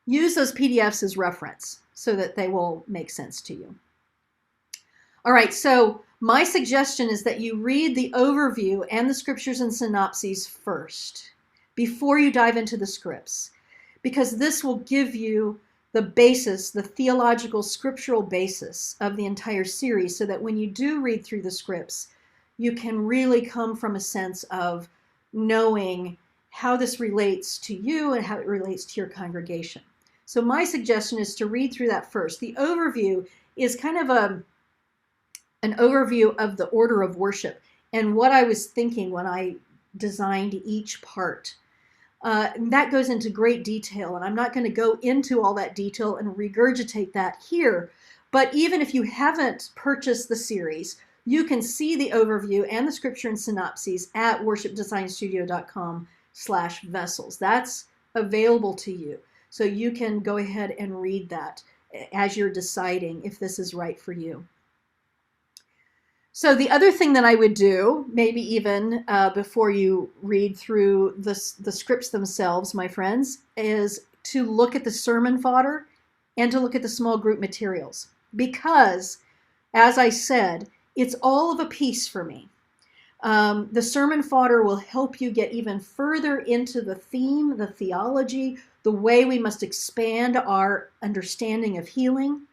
use those PDFs as reference so that they will make sense to you. All right, so my suggestion is that you read the overview and the scriptures and synopses first before you dive into the scripts, because this will give you the basis, the theological scriptural basis of the entire series, so that when you do read through the scripts, you can really come from a sense of knowing how this relates to you and how it relates to your congregation. So my suggestion is to read through that first. The overview is kind of an overview of the order of worship and what I was thinking when I designed each part. That goes into great detail, and I'm not going to go into all that detail and regurgitate that here. But even if you haven't purchased the series, you can see the overview and the scripture and synopses at worshipdesignstudio.com/vessels. That's available to you. So you can go ahead and read that as you're deciding if this is right for you. So the other thing that I would do, maybe even before you read through the scripts themselves, my friends, is to look at the sermon fodder and to look at the small group materials. Because, as I said, it's all of a piece for me. The sermon fodder will help you get even further into the theme, the theology, the way we must expand our understanding of healing.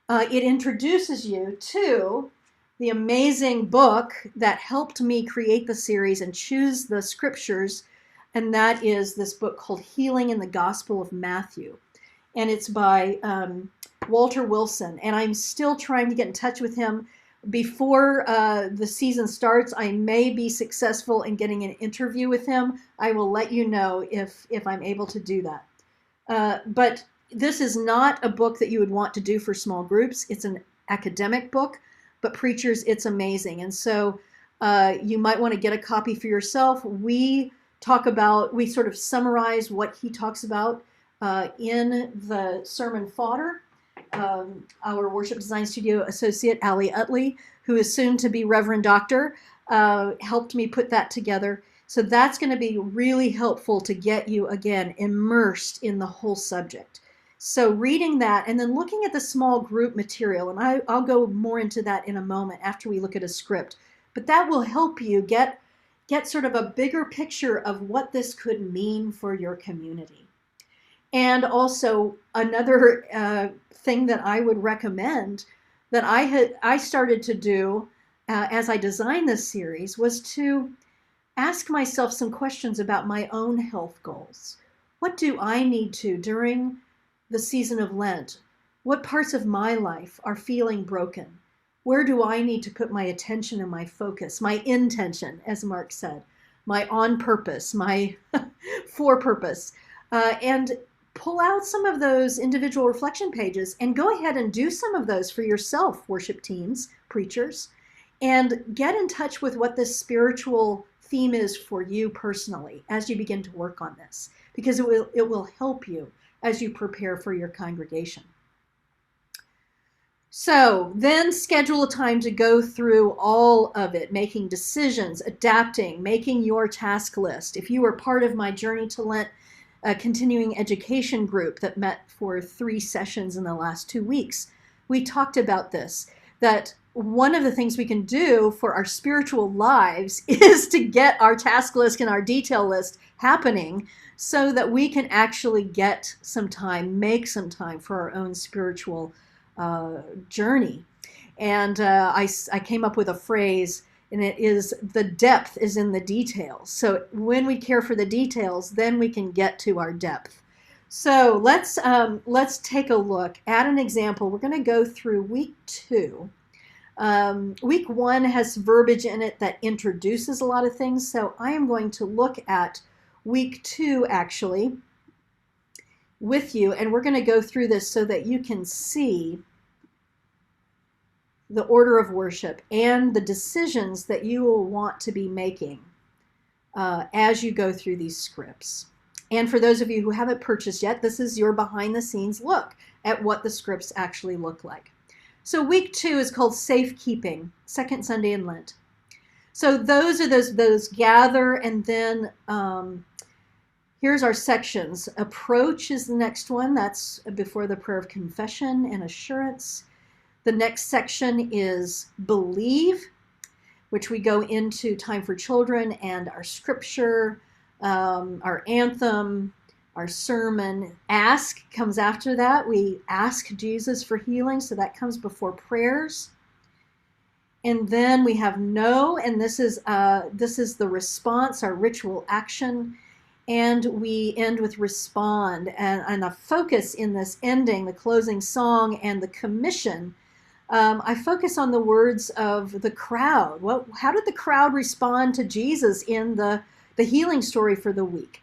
It introduces you to the amazing book that helped me create the series and choose the scriptures, and that is this book called Healing in the Gospel of Matthew. And it's by Walter Wilson, and I'm still trying to get in touch with him. Before the season starts, I may be successful in getting an interview with him. I will let you know if I'm able to do that. But this is not a book that you would want to do for small groups. It's an academic book, but preachers, it's amazing. And so you might want to get a copy for yourself. We sort of summarize what he talks about in the sermon fodder. Our Worship Design Studio associate, Allie Utley, who is soon to be Reverend Doctor, helped me put that together. So that's going to be really helpful to get you, again, immersed in the whole subject. So reading that and then looking at the small group material, and I'll go more into that in a moment after we look at a script, but that will help you get sort of a bigger picture of what this could mean for your community. And also another thing that I would recommend that I started to do as I designed this series was to ask myself some questions about my own health goals. What do I need to during the season of Lent? What parts of my life are feeling broken? Where do I need to put my attention and my focus, my intention, as Mark said, my on purpose, my for purpose, and pull out some of those individual reflection pages and go ahead and do some of those for yourself, worship teams, preachers, and get in touch with what this spiritual theme is for you personally as you begin to work on this, because it will help you as you prepare for your congregation. So then schedule a time to go through all of it, making decisions, adapting, making your task list. If you were part of my Journey to Lent continuing education group that met for 3 sessions in the last 2 weeks, we talked about this, that one of the things we can do for our spiritual lives is to get our task list and our detail list happening so that we can actually get some time, make some time for our own spiritual journey. And I came up with a phrase, and it is, the depth is in the details. So when we care for the details, then we can get to our depth. So let's take a look at an example. We're going to go through week 2. Week 1 has verbiage in it that introduces a lot of things. So I am going to look at week 2 actually with you, and we're going to go through this so that you can see the order of worship and the decisions that you will want to be making as you go through these scripts. And for those of you who haven't purchased yet, this is your behind the scenes look at what the scripts actually look like. So week 2 is called Safekeeping, second Sunday in Lent. So those are those gather, and then here's our sections. Approach is the next one. That's before the prayer of confession and assurance. The next section is Believe, which we go into time for children and our scripture, our anthem, our sermon. Ask comes after that. We ask Jesus for healing, so that comes before prayers. And then we have Know, and this is the response, our ritual action. And we end with Respond, and a focus in this ending, the closing song and the commission. I focus on the words of the crowd. How did the crowd respond to Jesus in the healing story for the week?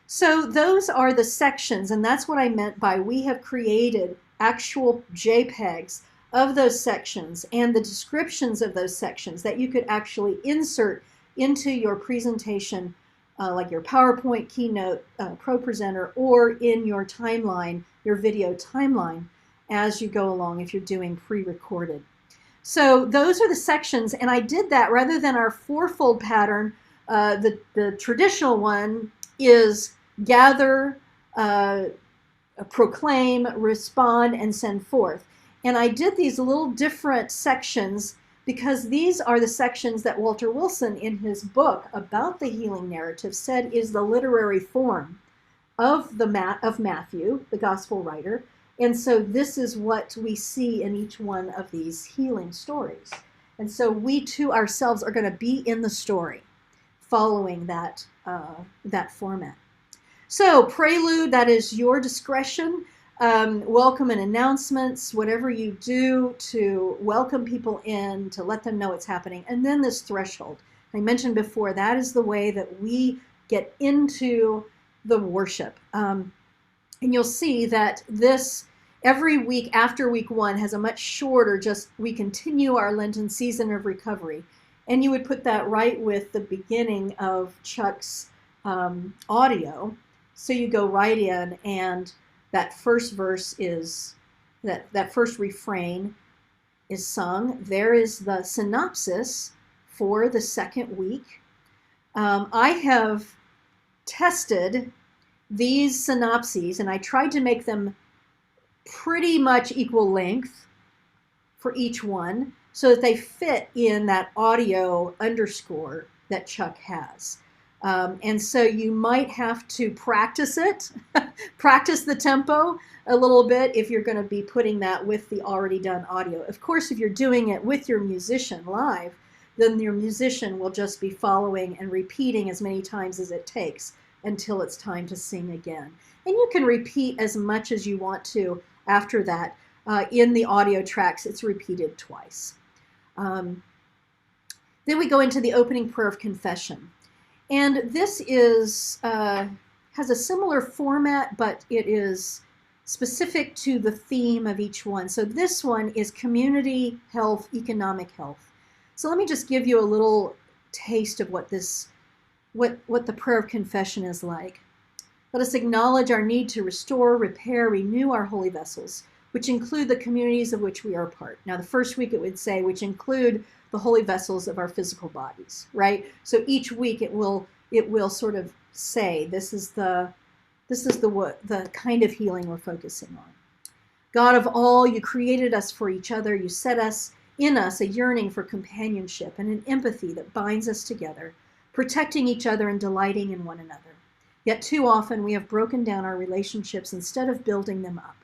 So those are the sections, and that's what I meant by we have created actual JPEGs of those sections and the descriptions of those sections that you could actually insert into your presentation, like your PowerPoint keynote Pro Presenter, or in your timeline, your video timeline, as you go along if you're doing pre-recorded. So those are the sections, and I did that rather than our fourfold pattern. The traditional one is gather, proclaim, respond, and send forth. And I did these little different sections because these are the sections that Walter Wilson, in his book about the healing narrative, said is the literary form of Matthew, the gospel writer. And so this is what we see in each one of these healing stories. And so we too ourselves are going to be in the story, following that format. So prelude, that is your discretion. Welcome and announcements, whatever you do to welcome people in, to let them know what's happening. And then this threshold. I mentioned before, that is the way that we get into the worship. And you'll see that this, every week after week one, has a much shorter, just we continue our Lenten Season of Recovery. And you would put that right with the beginning of Chuck's audio. So you go right in, and that first verse is, that first refrain is sung. There is the synopsis for the second week. I have tested these synopses, and I tried to make them pretty much equal length for each one so that they fit in that audio underscore that Chuck has. And so you might have to practice it, practice the tempo a little bit if you're going to be putting that with the already done audio. Of course, if you're doing it with your musician live, then your musician will just be following and repeating as many times as it takes until it's time to sing again. And you can repeat as much as you want to after that. In the audio tracks, it's repeated twice. Then we go into the opening prayer of confession. And this is has a similar format, but it is specific to the theme of each one. So this one is community health, economic health. So let me just give you a little taste of what the prayer of confession is like. Let us acknowledge our need to restore, repair, renew our holy vessels, which include the communities of which we are a part. Now, the first week it would say, which include the holy vessels of our physical bodies, right? So each week it will sort of say, this is the kind of healing we're focusing on. God of all, you created us for each other. You set in us a yearning for companionship and an empathy that binds us together, protecting each other and delighting in one another. Yet too often we have broken down our relationships instead of building them up.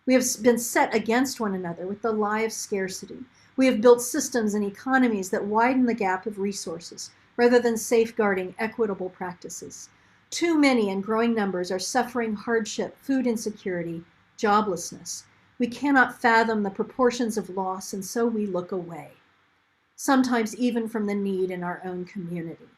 We have been set against one another with the lie of scarcity. We have built systems and economies that widen the gap of resources rather than safeguarding equitable practices. Too many and growing numbers are suffering hardship, food insecurity, joblessness. We cannot fathom the proportions of loss, and so we look away, sometimes even from the need in our own community.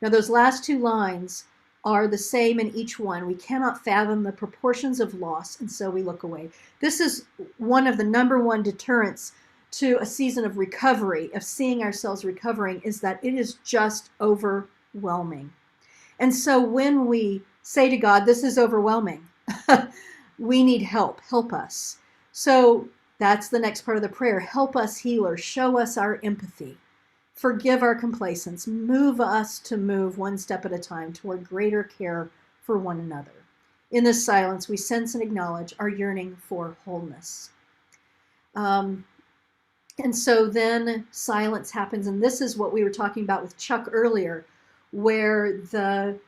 Now, those last two lines are the same in each one. We cannot fathom the proportions of loss, and so we look away. This is one of the number one deterrents to a season of recovery, of seeing ourselves recovering, is that it is just overwhelming. And so when we say to God, this is overwhelming, we need help us. So that's the next part of the prayer. Help us, healer, show us our empathy. Forgive our complacence. Move us to move one step at a time toward greater care for one another. In this silence, we sense and acknowledge our yearning for wholeness. And so then silence happens, and this is what we were talking about with Chuck earlier, where the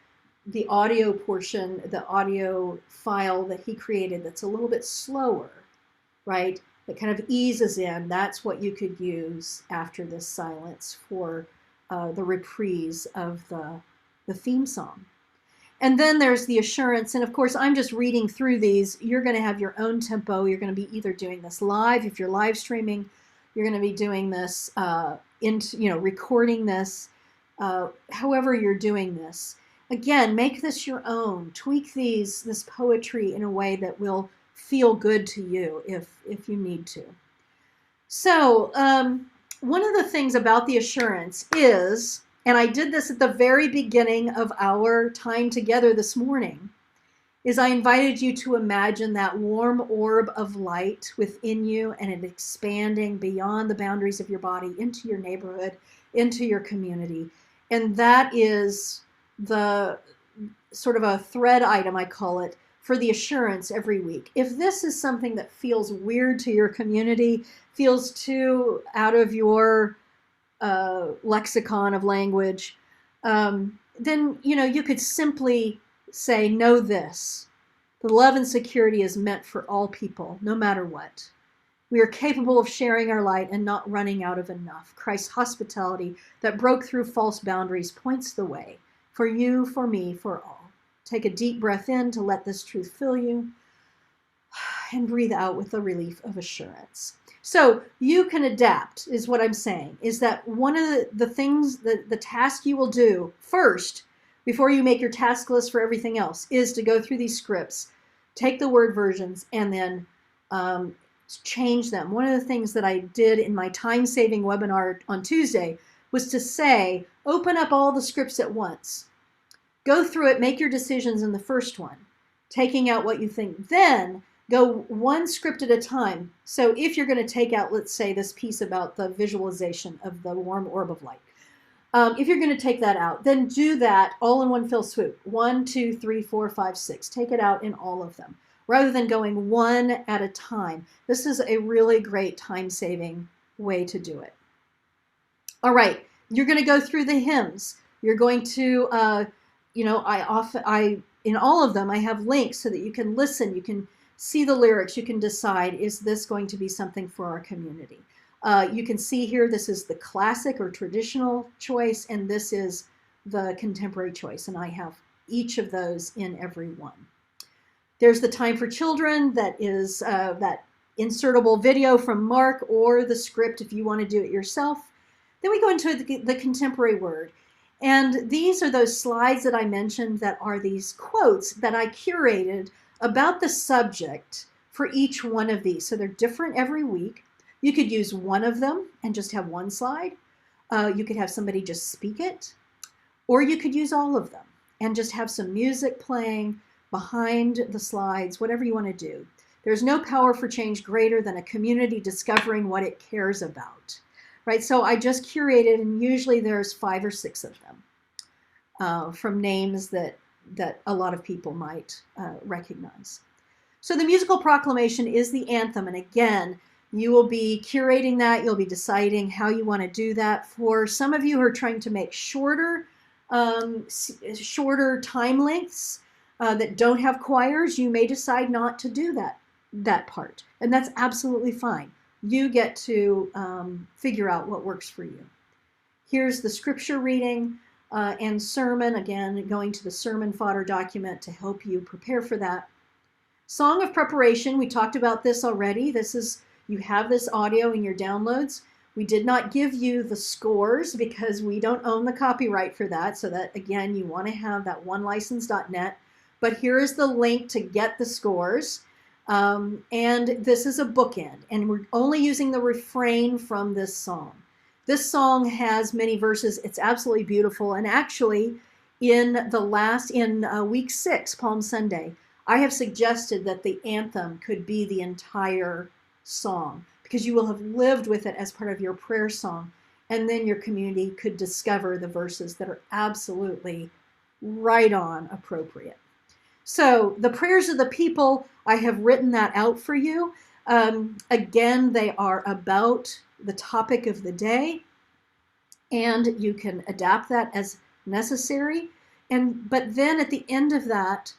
audio portion, the audio file that he created that's a little bit slower, right? That kind of eases in. That's what you could use after this silence for the reprise of the theme song. And then there's the assurance. And of course, I'm just reading through these. You're going to have your own tempo. You're going to be either doing this live. If you're live streaming, you're going to be doing this, recording this, however you're doing this. Again, make this your own. Tweak this poetry in a way that will feel good to you if you need to. So one of the things about the assurance is, and I did this at the very beginning of our time together this morning, is I invited you to imagine that warm orb of light within you and it expanding beyond the boundaries of your body into your neighborhood, into your community. And that is the sort of a thread item, I call it, for the assurance every week. If this is something that feels weird to your community, feels too out of your lexicon of language, then you could simply say, know this: the love and security is meant for all people, no matter what. We are capable of sharing our light and not running out of enough. Christ's hospitality that broke through false boundaries points the way for you, for me, for all. Take a deep breath in to let this truth fill you, and breathe out with the relief of assurance. So you can adapt, is what I'm saying, is that one of the things, the task you will do first, before you make your task list for everything else, is to go through these scripts, take the word versions, and then change them. One of the things that I did in my time-saving webinar on Tuesday was to say, open up all the scripts at once. Go through it, make your decisions in the first one, taking out what you think. Then go one script at a time. So if you're going to take out, let's say, this piece about the visualization of the warm orb of light, if you're going to take that out, then do that all in one fell swoop. 1, 2, 3, 4, 5, 6. Take it out in all of them, rather than going one at a time. This is a really great time-saving way to do it. All right, you're going to go through the hymns. You're going to, in all of them, I have links so that you can listen, you can see the lyrics, you can decide, is this going to be something for our community? You can see here, this is the classic or traditional choice, and this is the contemporary choice, and I have each of those in every one. There's the Time for Children, that is that insertable video from Mark, or the script if you want to do it yourself. Then we go into the contemporary word. And these are those slides that I mentioned that are these quotes that I curated about the subject for each one of these. So they're different every week. You could use one of them and just have one slide. You could have somebody just speak it. Or you could use all of them and just have some music playing behind the slides, whatever you want to do. There's no power for change greater than a community discovering what it cares about. Right, so I just curated, and usually there's 5 or 6 of them from names that a lot of people might recognize. So the musical proclamation is the anthem, and again, you will be curating that. You'll be deciding how you want to do that. For some of you who are trying to make shorter time lengths that don't have choirs, you may decide not to do that part, and that's absolutely fine. You get to figure out what works for you. Here's the scripture reading and sermon, again, going to the sermon fodder document to help you prepare for that. Song of preparation, we talked about this already. You have this audio in your downloads. We did not give you the scores because we don't own the copyright for that. So that, again, you want to have that onelicense.net. But here is the link to get the scores. And this is a bookend, and we're only using the refrain from this song. This song has many verses. It's absolutely beautiful. And actually, in week 6, Palm Sunday, I have suggested that the anthem could be the entire song, because you will have lived with it as part of your prayer song, and then your community could discover the verses that are absolutely right on appropriate. So the prayers of the people, I have written that out for you. Again, they are about the topic of the day, and you can adapt that as necessary. But then at the end of that,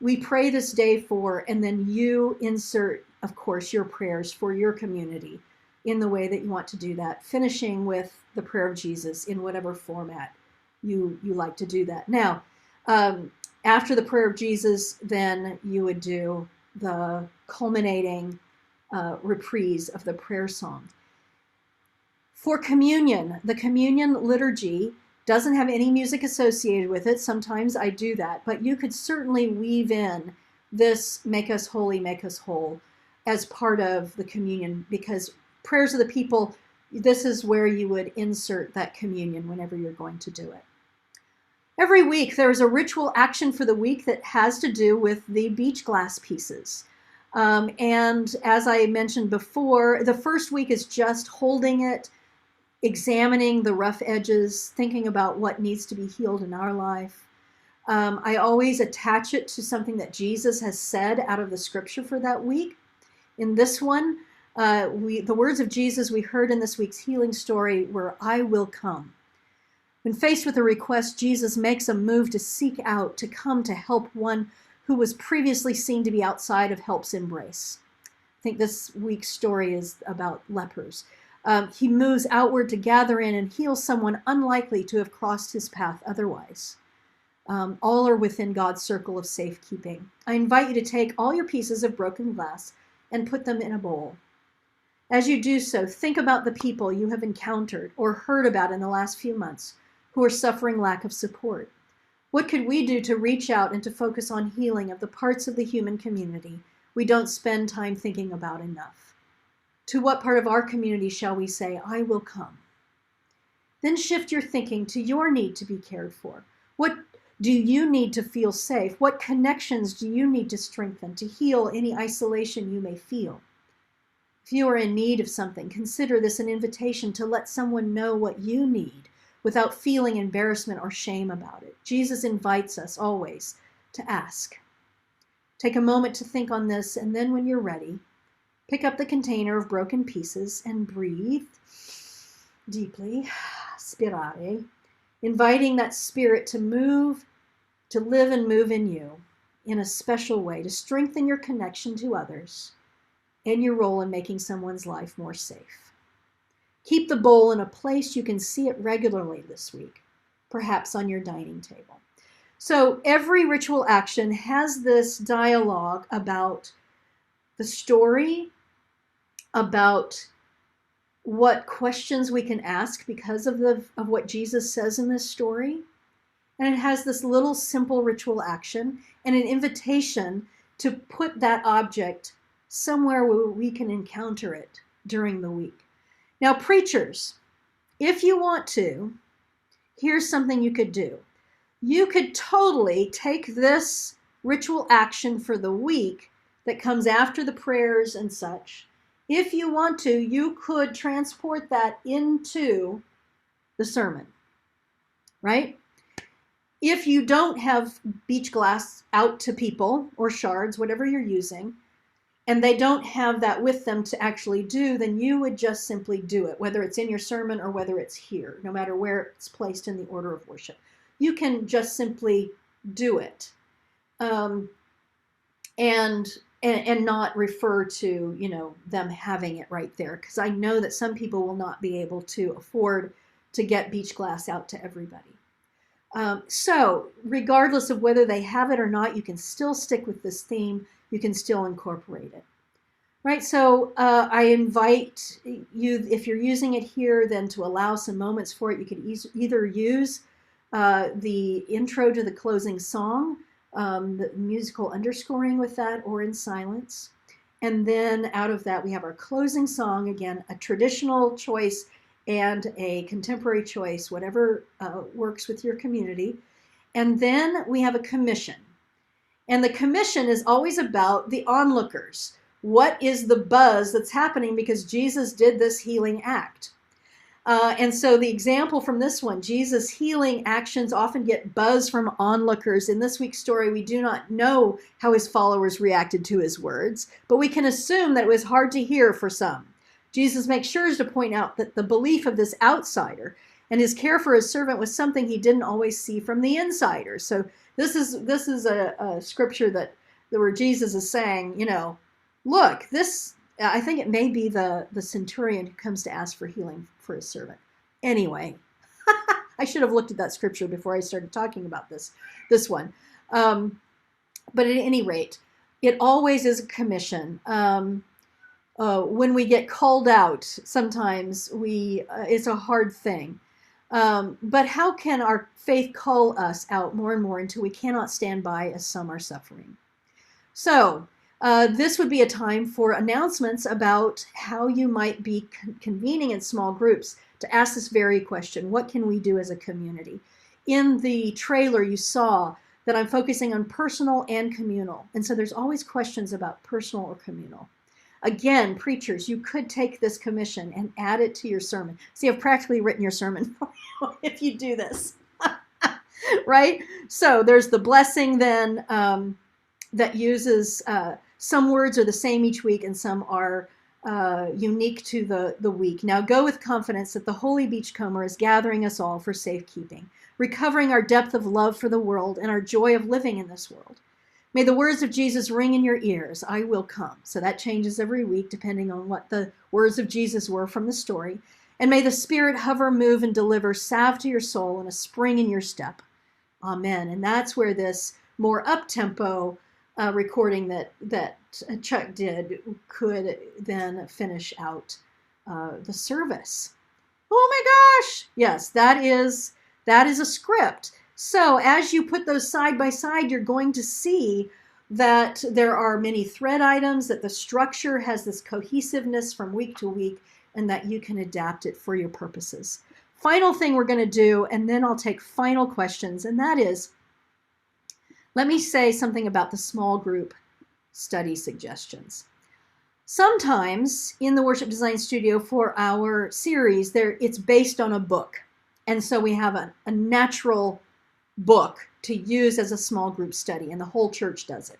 we pray this day for, and then you insert, of course, your prayers for your community in the way that you want to do that, finishing with the prayer of Jesus in whatever format you like to do that. Now, after the prayer of Jesus, then you would do the culminating reprise of the prayer song. For communion, the communion liturgy Doesn't have any music associated with it. Sometimes I do that, but you could certainly weave in this make us holy, make us whole as part of the communion, because prayers of the people, this is where you would insert that communion whenever you're going to do it. Every week there is a ritual action for the week that has to do with the beach glass pieces. And as I mentioned before, the first week is just holding it, examining the rough edges, thinking about what needs to be healed in our life. I always attach it to something that Jesus has said out of the scripture for that week. In this one, the words of Jesus we heard in this week's healing story were, "I will come." When faced with a request, Jesus makes a move to seek out, to come to help one who was previously seen to be outside of help's embrace. I think this week's story is about lepers. He moves outward to gather in and heal someone unlikely to have crossed his path otherwise. All are within God's circle of safekeeping. I invite you to take all your pieces of broken glass and put them in a bowl. As you do so, think about the people you have encountered or heard about in the last few months who are suffering lack of support. What could we do to reach out and to focus on healing of the parts of the human community we don't spend time thinking about enough? To what part of our community shall we say, "I will come"? Then shift your thinking to your need to be cared for. What do you need to feel safe? What connections do you need to strengthen to heal any isolation you may feel? If you are in need of something, consider this an invitation to let someone know what you need without feeling embarrassment or shame about it. Jesus invites us always to ask. Take a moment to think on this, and then when you're ready, pick up the container of broken pieces and breathe deeply, spirare, inviting that spirit to move, to live and move in you in a special way, to strengthen your connection to others and your role in making someone's life more safe. Keep the bowl in a place you can see it regularly this week, perhaps on your dining table. So every ritual action has this dialogue about the story, about what questions we can ask because of what Jesus says in this story. And it has this little simple ritual action and an invitation to put that object somewhere where we can encounter it during the week. Now, preachers, if you want to, here's something you could do. You could totally take this ritual action for the week that comes after the prayers and such. If you want to, you could transport that into the sermon, right? If you don't have beach glass out to people or shards, whatever you're using, and they don't have that with them to actually do, then you would just simply do it, whether it's in your sermon or whether it's here, no matter where it's placed in the order of worship. You can just simply do it, and not refer to, them having it right there, because I know that some people will not be able to afford to get beach glass out to everybody. So regardless of whether they have it or not, you can still stick with this theme. You can still incorporate it, right? So I invite you, if you're using it here, then to allow some moments for it. You could either use the intro to the closing song, the musical underscoring with that, or in silence. And then out of that, we have our closing song, again, a traditional choice and a contemporary choice, whatever works with your community. And then we have a commission. And the commission is always about the onlookers. What is the buzz that's happening because Jesus did this healing act? And so the example from this one, Jesus' healing actions often get buzz from onlookers. In this week's story, we do not know how his followers reacted to his words, but we can assume that it was hard to hear for some. Jesus makes sure to point out that the belief of this outsider and his care for his servant was something he didn't always see from the insider. So this is a scripture where Jesus is saying, look, this, I think it may be the centurion who comes to ask for healing for his servant. Anyway, I should have looked at that scripture before I started talking about this one. But at any rate, it always is a commission. When we get called out, sometimes it's a hard thing. But how can our faith call us out more and more until we cannot stand by as some are suffering? So this would be a time for announcements about how you might be convening in small groups to ask this very question: what can we do as a community? In the trailer, you saw that I'm focusing on personal and communal. And so there's always questions about personal or communal. Again, preachers, you could take this commission and add it to your sermon. See, I've practically written your sermon for you if you do this, right? So there's the blessing then that uses some words are the same each week and some are unique to the week. Now go with confidence that the Holy Beachcomber is gathering us all for safekeeping, recovering our depth of love for the world and our joy of living in this world. May the words of Jesus ring in your ears, I will come. So that changes every week depending on what the words of Jesus were from the story. And may the Spirit hover, move, and deliver salve to your soul and a spring in your step. Amen. And that's where this more up-tempo recording that Chuck did could then finish out the service. Oh my gosh! Yes, that is a script. So as you put those side by side, you're going to see that there are many thread items, that the structure has this cohesiveness from week to week, and that you can adapt it for your purposes. Final thing we're going to do, and then I'll take final questions, and that is, let me say something about the small group study suggestions. Sometimes in the Worship Design Studio for our series, it's based on a book. And so we have a natural book to use as a small group study, and the whole church does it.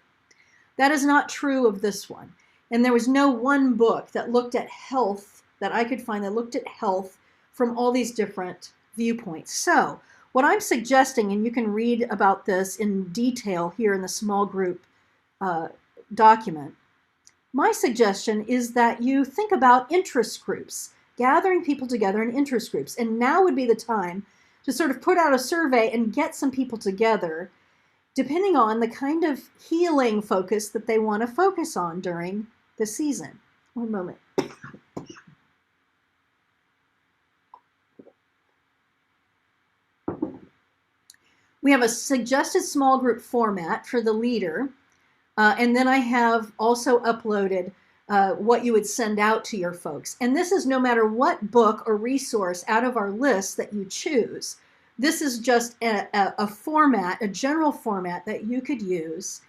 That is not true of this one. And there was no one book that looked at health that I could find that looked at health from all these different viewpoints. So what I'm suggesting, and you can read about this in detail here in the small group document, my suggestion is that you think about interest groups, gathering people together in interest groups. And now would be the time to sort of put out a survey and get some people together, depending on the kind of healing focus that they want to focus on during the season. One moment. We have a suggested small group format for the leader. And then I have also uploaded what you would send out to your folks. And this is no matter what book or resource out of our list that you choose. This is just a format, a general format that you could use.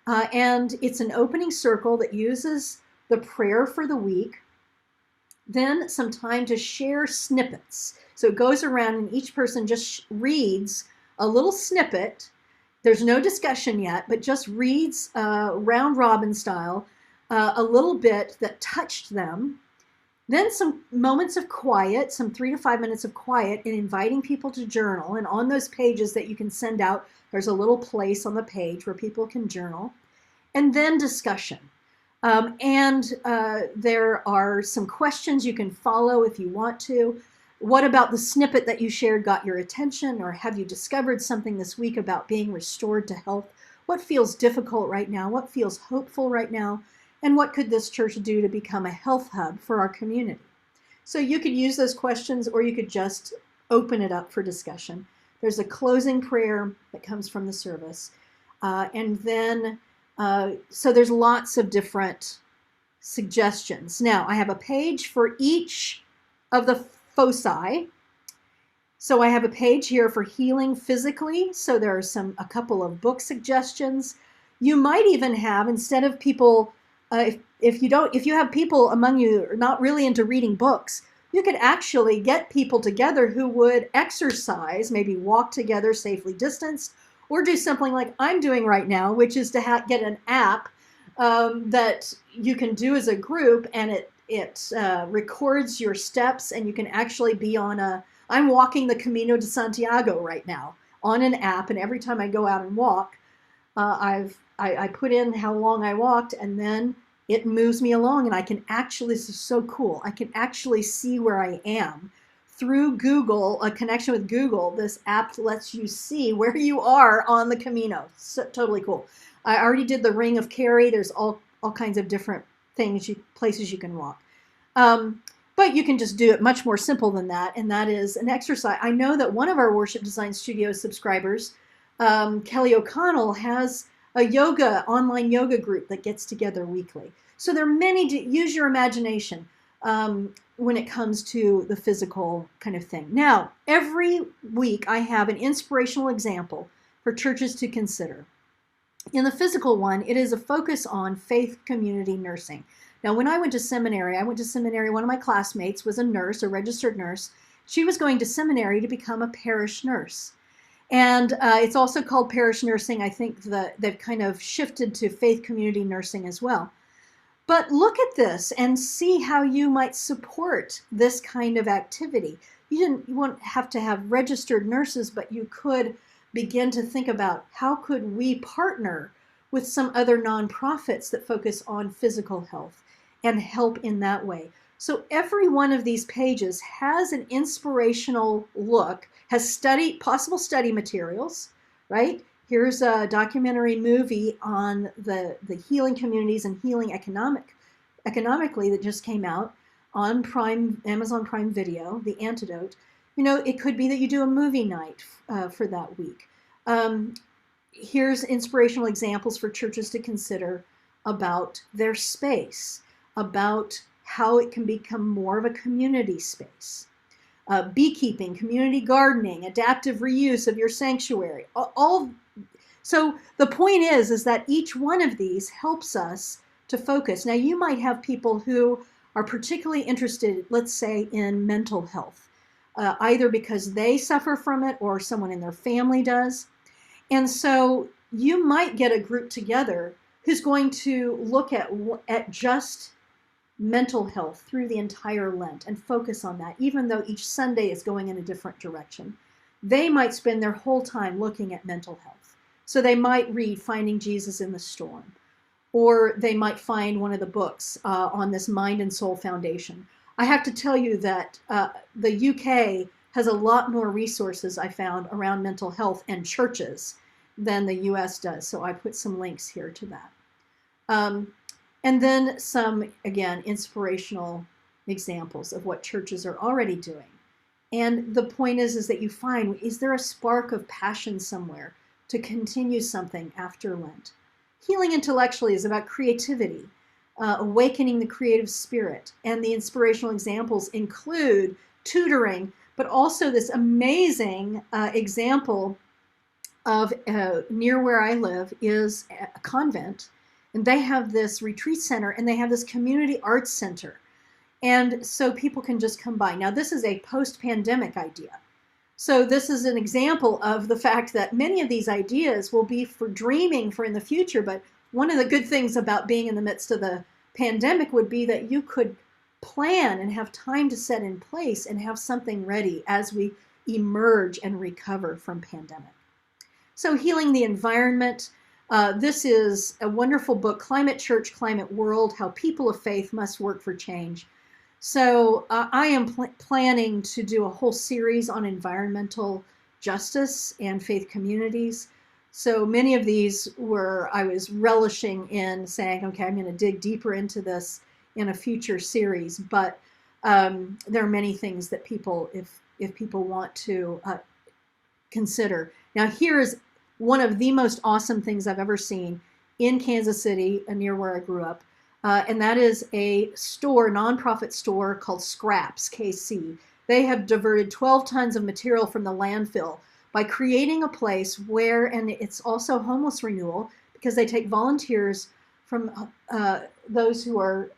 And it's an opening circle that uses the prayer for the week, then some time to share snippets. So it goes around and each person just reads a little snippet. There's no discussion yet, but just reads round robin style a little bit that touched them. Then some moments of quiet, some 3 to 5 minutes of quiet, and inviting people to journal. And on those pages that you can send out, there's a little place on the page where people can journal. And then discussion. There are some questions you can follow if you want to. What about the snippet that you shared got your attention? Or have you discovered something this week about being restored to health? What feels difficult right now? What feels hopeful right now? And what could this church do to become a health hub for our community? So you could use those questions, or you could just open it up for discussion. There's a closing prayer that comes from the service. So there's lots of different suggestions. Now, I have a page for each of the foci. So I have a page here for healing physically. So there are a couple of book suggestions. You might even have, instead of people, if you have people among you who are not really into reading books, you could actually get people together who would exercise, maybe walk together safely distanced, or do something like I'm doing right now, which is to get an app that you can do as a group, and it records your steps, and you can actually be on I'm walking the Camino de Santiago right now on an app, and every time I go out and walk, I put in how long I walked, and then it moves me along, and I can actually, this is so cool, I can actually see where I am. Through Google, a connection with Google, this app lets you see where you are on the Camino. So, totally cool. I already did the Ring of Kerry. There's all kinds of different things, places you can walk. But you can just do it much more simple than that, and that is an exercise. I know that one of our Worship Design Studio subscribers, Kelly O'Connell, has a online yoga group that gets together weekly. So there are many, use your imagination when it comes to the physical kind of thing. Now, every week I have an inspirational example for churches to consider. In the physical one, it is a focus on faith community nursing. Now, when I went to seminary, one of my classmates was a nurse, a registered nurse. She was going to seminary to become a parish nurse. And it's also called parish nursing. I think they've kind of shifted to faith community nursing as well. But look at this and see how you might support this kind of activity. You won't have to have registered nurses, but you could begin to think about how could we partner with some other nonprofits that focus on physical health and help in that way. So every one of these pages has an inspirational look, has possible study materials, right? Here's a documentary movie on the healing communities and healing economically that just came out on Amazon Prime Video, The Antidote. It could be that you do a movie night for that week. Here's inspirational examples for churches to consider about their space, about how it can become more of a community space. Beekeeping, community gardening, adaptive reuse of your sanctuary. So the point is that each one of these helps us to focus. Now, you might have people who are particularly interested, let's say, in mental health, either because they suffer from it or someone in their family does. And so you might get a group together who's going to look at just mental health through the entire Lent and focus on that, even though each Sunday is going in a different direction. They might spend their whole time looking at mental health. So they might read Finding Jesus in the Storm, or they might find one of the books on this Mind and Soul Foundation. I have to tell you that the UK has a lot more resources, I found, around mental health and churches than the US does. So I put some links here to that. And then some, again, inspirational examples of what churches are already doing. And the point is that you find, is there a spark of passion somewhere to continue something after Lent? Healing intellectually is about creativity, awakening the creative spirit. And the inspirational examples include tutoring, but also this amazing example of near where I live is a convent. And they have this retreat center and they have this community arts center. And so people can just come by. Now, this is a post-pandemic idea. So this is an example of the fact that many of these ideas will be for dreaming for in the future. But one of the good things about being in the midst of the pandemic would be that you could plan and have time to set in place and have something ready as we emerge and recover from pandemic. So healing the environment. This is a wonderful book, Climate Church, Climate World, How People of Faith Must Work for Change. So I am planning to do a whole series on environmental justice and faith communities. So many of these I was relishing in saying, okay, I'm going to dig deeper into this in a future series. But there are many things that people, if people want to consider. Now, here is one of the most awesome things I've ever seen in Kansas City, near where I grew up. And that is a nonprofit store called Scraps, KC. They have diverted 12 tons of material from the landfill by creating a place where, and it's also homeless renewal, because they take volunteers from those who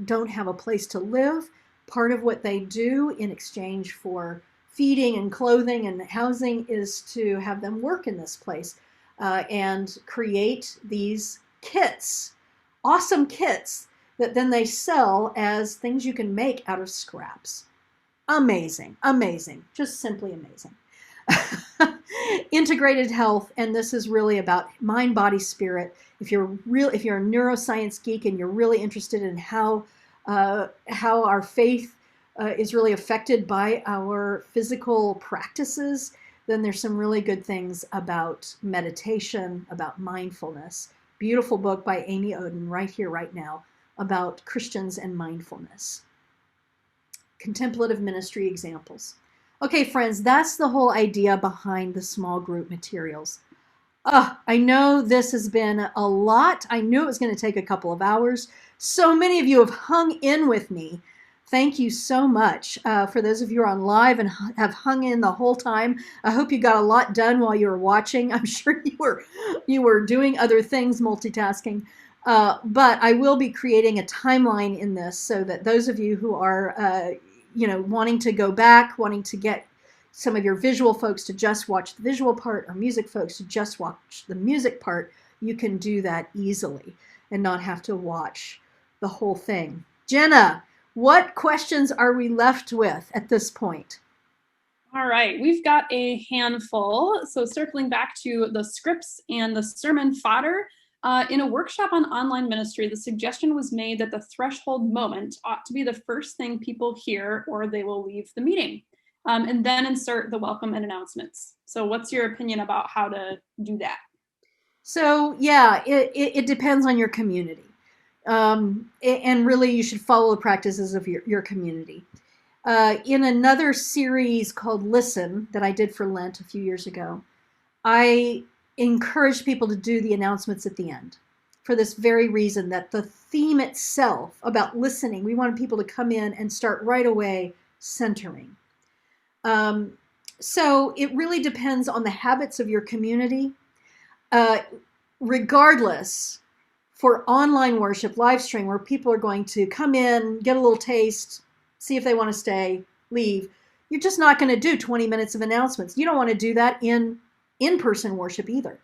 don't have a place to live. Part of what they do in exchange for feeding and clothing and housing is to have them work in this place and create these kits, awesome kits that then they sell as things you can make out of scraps. Amazing, amazing, just simply amazing. Integrated health, and this is really about mind, body, spirit. If you're a neuroscience geek and you're really interested in how our faith is really affected by our physical practices, then there's some really good things about meditation, about mindfulness. Beautiful book by Amy Oden, right here, right now, about Christians and mindfulness. Contemplative ministry examples. Okay, friends, that's the whole idea behind the small group materials. I know this has been a lot. I knew it was going to take a couple of hours. So many of you have hung in with me. Thank you so much. For those of you who are on live and have hung in the whole time, I hope you got a lot done while you were watching. I'm sure you were doing other things, multitasking. But I will be creating a timeline in this so that those of you who are, wanting to go back, wanting to get some of your visual folks to just watch the visual part, or music folks to just watch the music part, you can do that easily and not have to watch the whole thing. Jenna, what questions are we left with at this point? All right, we've got a handful. So circling back to the scripts and the sermon fodder, in a workshop on online ministry, the suggestion was made that the threshold moment ought to be the first thing people hear or they will leave the meeting. And then insert the welcome and announcements. So what's your opinion about how to do that? So yeah, it depends on your community. And really you should follow the practices of your community. In another series called Listen that I did for Lent a few years ago, I encouraged people to do the announcements at the end for this very reason, that the theme itself about listening, we wanted people to come in and start right away centering. So it really depends on the habits of your community. Regardless, for online worship, live stream, where people are going to come in, get a little taste, see if they want to stay, leave, you're just not going to do 20 minutes of announcements. You don't want to do that in in-person worship either.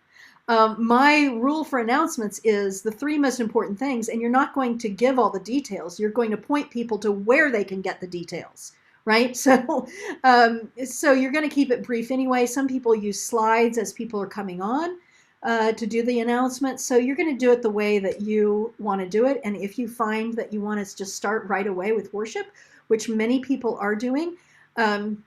My rule for announcements is the 3 most important things, and you're not going to give all the details. You're going to point people to where they can get the details. Right? So you're going to keep it brief anyway. Some people use slides as people are coming on to do the announcement. So you're going to do it the way that you want to do it. And if you find that you want to just start right away with worship, which many people are doing, and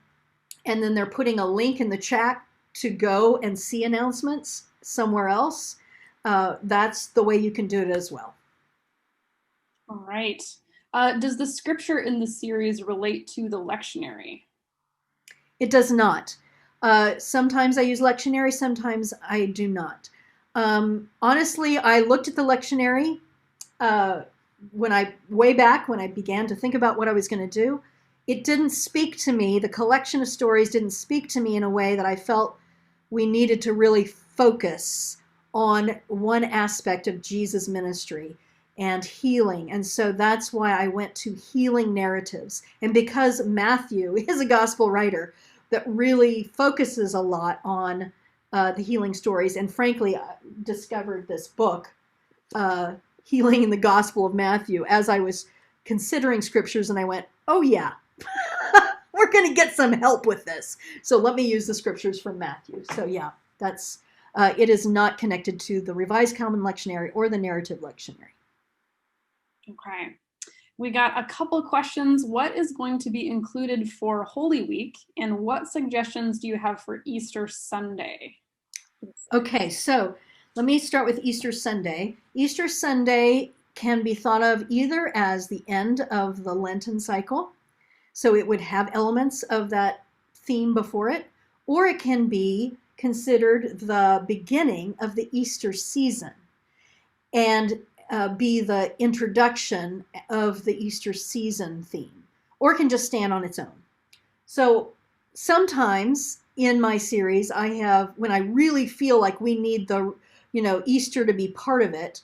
then they're putting a link in the chat to go and see announcements somewhere else, that's the way you can do it as well. All right. Does the scripture in the series relate to the lectionary? It does not. Sometimes I use lectionary, sometimes I do not. Honestly, I looked at the lectionary way back when I began to think about what I was going to do. It didn't speak to me. The collection of stories didn't speak to me in a way that I felt we needed to really focus on one aspect of Jesus' ministry and healing. And so that's why I went to healing narratives. And because Matthew is a gospel writer that really focuses a lot on the healing stories, and frankly, I discovered this book, Healing in the Gospel of Matthew, as I was considering scriptures, and I went, oh yeah, we're going to get some help with this. So let me use the scriptures from Matthew. So yeah, that's it is not connected to the Revised Common Lectionary or the Narrative Lectionary. Okay. We got a couple questions. What is going to be included for Holy Week, and what suggestions do you have for Easter Sunday? Okay, so let me start with Easter Sunday. Easter Sunday can be thought of either as the end of the Lenten cycle, so it would have elements of that theme before it, or it can be considered the beginning of the Easter season and be the introduction of the Easter season theme, or it can just stand on its own. So sometimes in my series, I have, when I really feel like we need the, Easter to be part of it,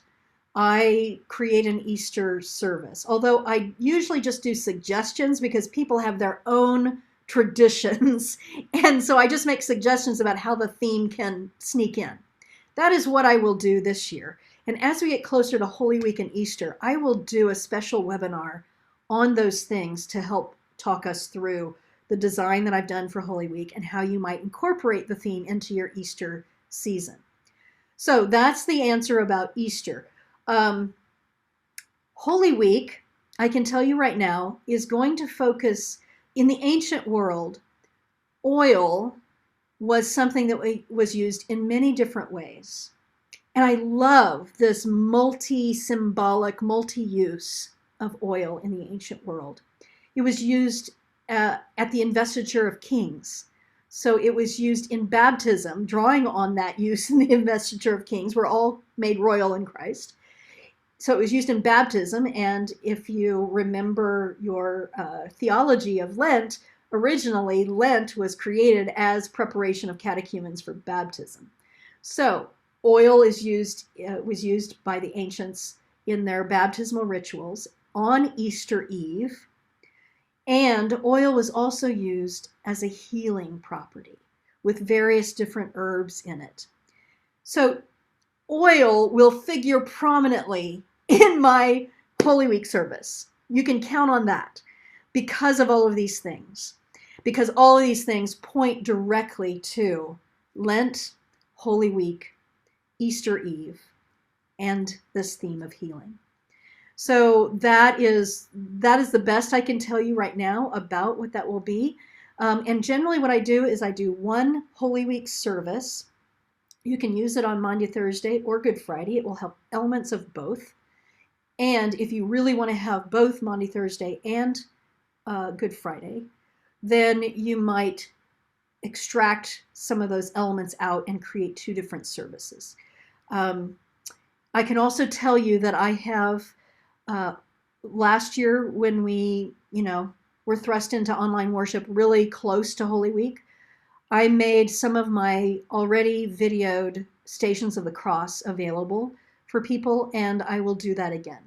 I create an Easter service. Although I usually just do suggestions because people have their own traditions. And so I just make suggestions about how the theme can sneak in. That is what I will do this year. And as we get closer to Holy Week and Easter, I will do a special webinar on those things to help talk us through the design that I've done for Holy Week and how you might incorporate the theme into your Easter season. So that's the answer about Easter. Holy Week, I can tell you right now, is going to focus, in the ancient world, oil was something that was used in many different ways. And I love this multi-symbolic, multi-use of oil in the ancient world. It was used at the investiture of kings. So it was used in baptism, drawing on that use in the investiture of kings. We're all made royal in Christ. So it was used in baptism. And if you remember your theology of Lent, originally Lent was created as preparation of catechumens for baptism. So oil was used by the ancients in their baptismal rituals on Easter Eve. And oil was also used as a healing property with various different herbs in it. So oil will figure prominently in my Holy Week service. You can count on that because of all of these things. Because all of these things point directly to Lent, Holy Week, Easter Eve, and this theme of healing. So that is the best I can tell you right now about what that will be. And generally what I do is I do one Holy Week service. You can use it on Maundy, Thursday, or Good Friday. It will have elements of both. And if you really want to have both Maundy, Thursday, and Good Friday, then you might extract some of those elements out and create two different services. I can also tell you that I have, last year when we, were thrust into online worship really close to Holy Week, I made some of my already videoed Stations of the Cross available for people, and I will do that again.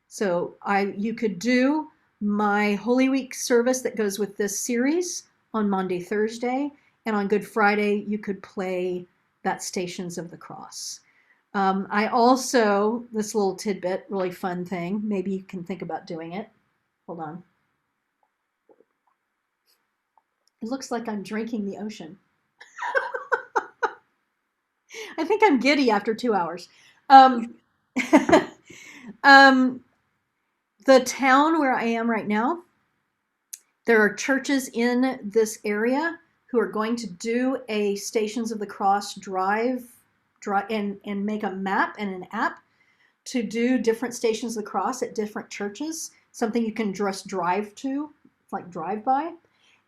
So you could do my Holy Week service that goes with this series on Maundy, Thursday, and on Good Friday, you could play that Stations of the Cross. I also, this little tidbit, really fun thing, maybe you can think about doing it. Hold on. It looks like I'm drinking the ocean. I think I'm giddy after 2 hours. The town where I am right now, there are churches in this area who are going to do a Stations of the Cross drive and make a map and an app to do different Stations of the Cross at different churches, something you can just drive to, like drive by.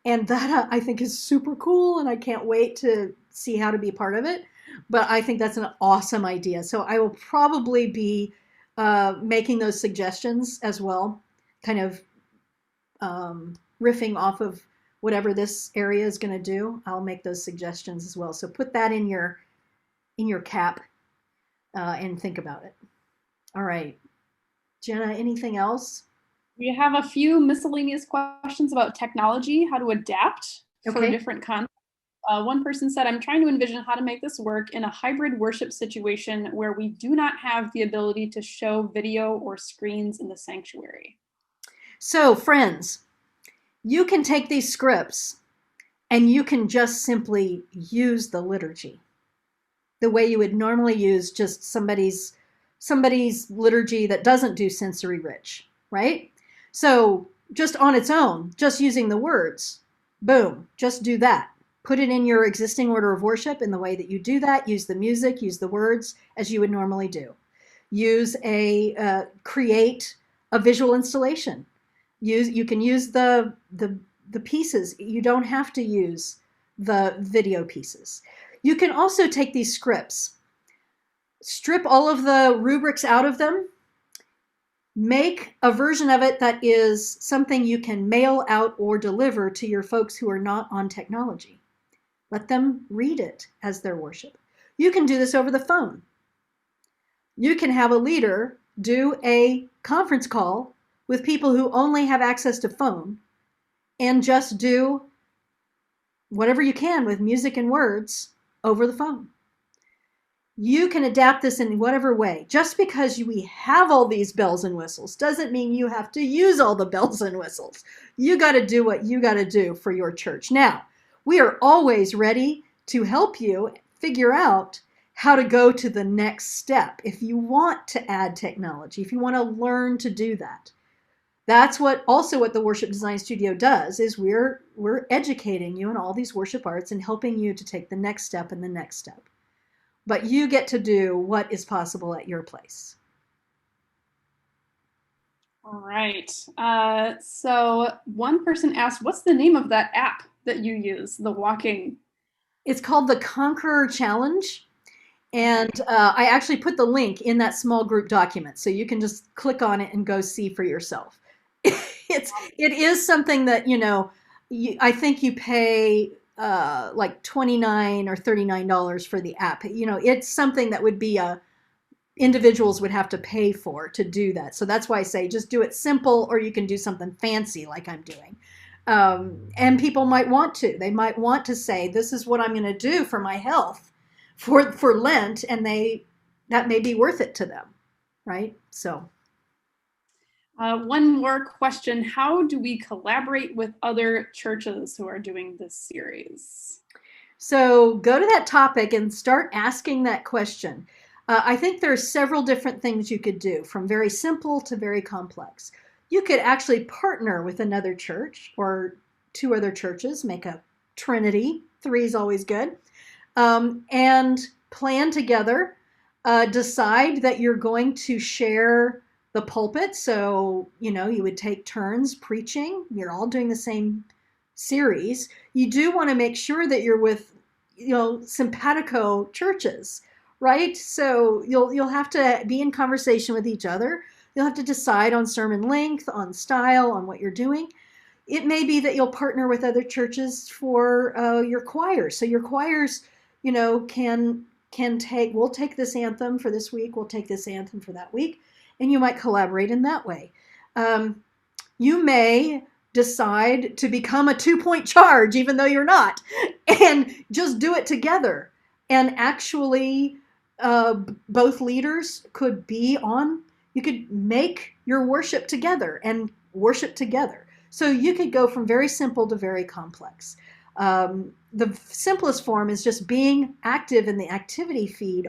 And that I think is super cool, and I can't wait to see how to be part of it. But I think that's an awesome idea. So I will probably be making those suggestions as well, kind of riffing off of whatever this area is going to do. I'll make those suggestions as well. So put that in your cap and think about it. All right. Jenna, anything else? We have a few miscellaneous questions about technology, how to adapt for different contexts. One person said, I'm trying to envision how to make this work in a hybrid worship situation where we do not have the ability to show video or screens in the sanctuary. So, friends, you can take these scripts and you can just simply use the liturgy the way you would normally use just somebody's liturgy that doesn't do sensory rich, right? So just on its own, just using the words, boom, just do that. Put it in your existing order of worship in the way that you do that. Use the music, use the words as you would normally do. Create a visual installation. You can use the pieces. You don't have to use the video pieces. You can also take these scripts, strip all of the rubrics out of them, make a version of it that is something you can mail out or deliver to your folks who are not on technology. Let them read it as their worship. You can do this over the phone. You can have a leader do a conference call with people who only have access to phone and just do whatever you can with music and words over the phone. You can adapt this in whatever way. Just because we have all these bells and whistles doesn't mean you have to use all the bells and whistles. You got to do what you got to do for your church. Now, we are always ready to help you figure out how to go to the next step. If you want to add technology, if you want to learn to do that, that's what the Worship Design Studio does, is we're educating you in all these worship arts and helping you to take the next step and the next step. but you get to do what is possible at your place. All right. So one person asked, what's the name of that app that you use, the walking? It's called the Conqueror Challenge. And I actually put the link in that small group document, so you can just click on it and go see for yourself. It is something that, I think you pay like $29 or $39 for the app. It's something that would be individuals would have to pay for to do that. So that's why I say just do it simple, or you can do something fancy like I'm doing. And people might want to. They might want to say, this is what I'm going to do for my health for Lent, and that may be worth it to them, right? So. One more question. How do we collaborate with other churches who are doing this series? So go to that topic and start asking that question. I think there's several different things you could do, from very simple to very complex. You could actually partner with another church or two other churches, make a trinity. 3 is always good. And plan together, decide that you're going to share the pulpit. So, you would take turns preaching. You're all doing the same series. You do want to make sure that you're with, simpatico churches, right? So you'll have to be in conversation with each other. You'll have to decide on sermon length, on style, on what you're doing. It may be that you'll partner with other churches for your choir. So your choirs, we'll take this anthem for this week, we'll take this anthem for that week, and you might collaborate in that way. You may decide to become a 2-point charge, even though you're not, and just do it together. And actually, both leaders could you could make your worship together and worship together. So you could go from very simple to very complex. The simplest form is just being active in the activity feed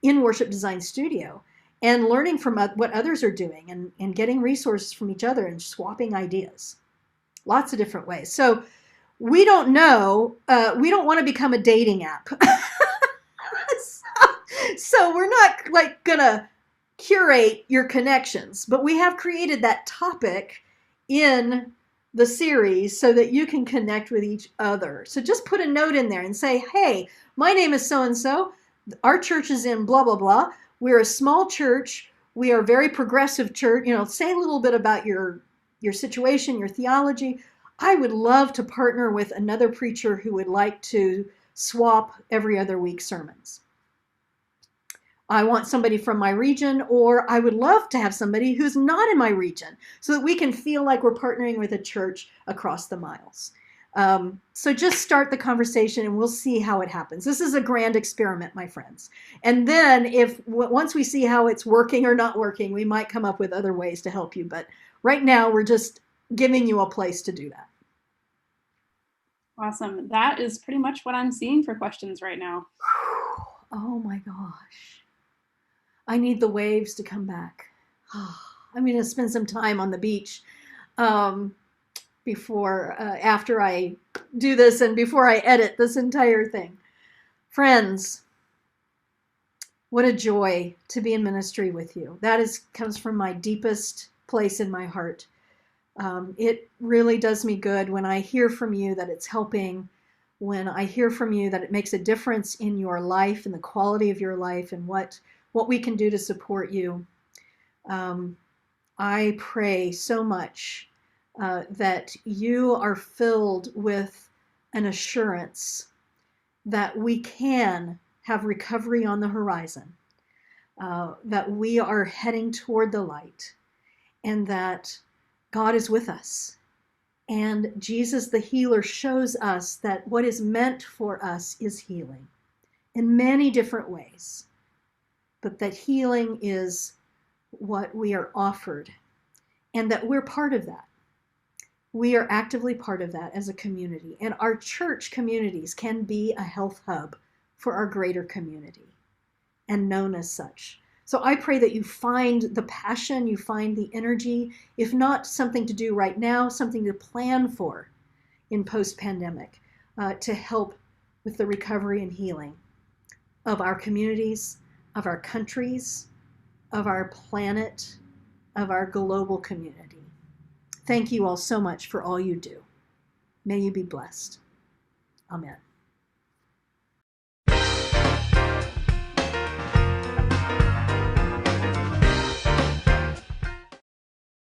in Worship Design Studio and learning from what others are doing and getting resources from each other and swapping ideas. Lots of different ways. So we don't know, we don't want to become a dating app. So we're not gonna curate your connections, but we have created that topic in the series so that you can connect with each other. So just put a note in there and say, hey, my name is so-and-so. Our church is in blah, blah, blah. We're a small church. We are a very progressive church. Say a little bit about your situation, your theology. I would love to partner with another preacher who would like to swap every other week sermons. I want somebody from my region, or I would love to have somebody who's not in my region so that we can feel like we're partnering with a church across the miles. So just start the conversation and we'll see how it happens. This is a grand experiment, my friends. And then once we see how it's working or not working, we might come up with other ways to help you. But right now we're just giving you a place to do that. Awesome. That is pretty much what I'm seeing for questions right now. Oh my gosh. I need the waves to come back. I'm going to spend some time on the beach after I do this and before I edit this entire thing. Friends, what a joy to be in ministry with you. That comes from my deepest place in my heart. It really does me good when I hear from you that it's helping, when I hear from you that it makes a difference in your life and the quality of your life and what we can do to support you. I pray so much that you are filled with an assurance that we can have recovery on the horizon, that we are heading toward the light, and that God is with us. And Jesus the healer shows us that what is meant for us is healing in many different ways, but that healing is what we are offered and that we're part of that. We are actively part of that as a community, and our church communities can be a health hub for our greater community and known as such. So I pray that you find the passion, you find the energy, if not something to do right now, something to plan for in post-pandemic to help with the recovery and healing of our communities, of our countries, of our planet, of our global community. Thank you all so much for all you do. May you be blessed. Amen.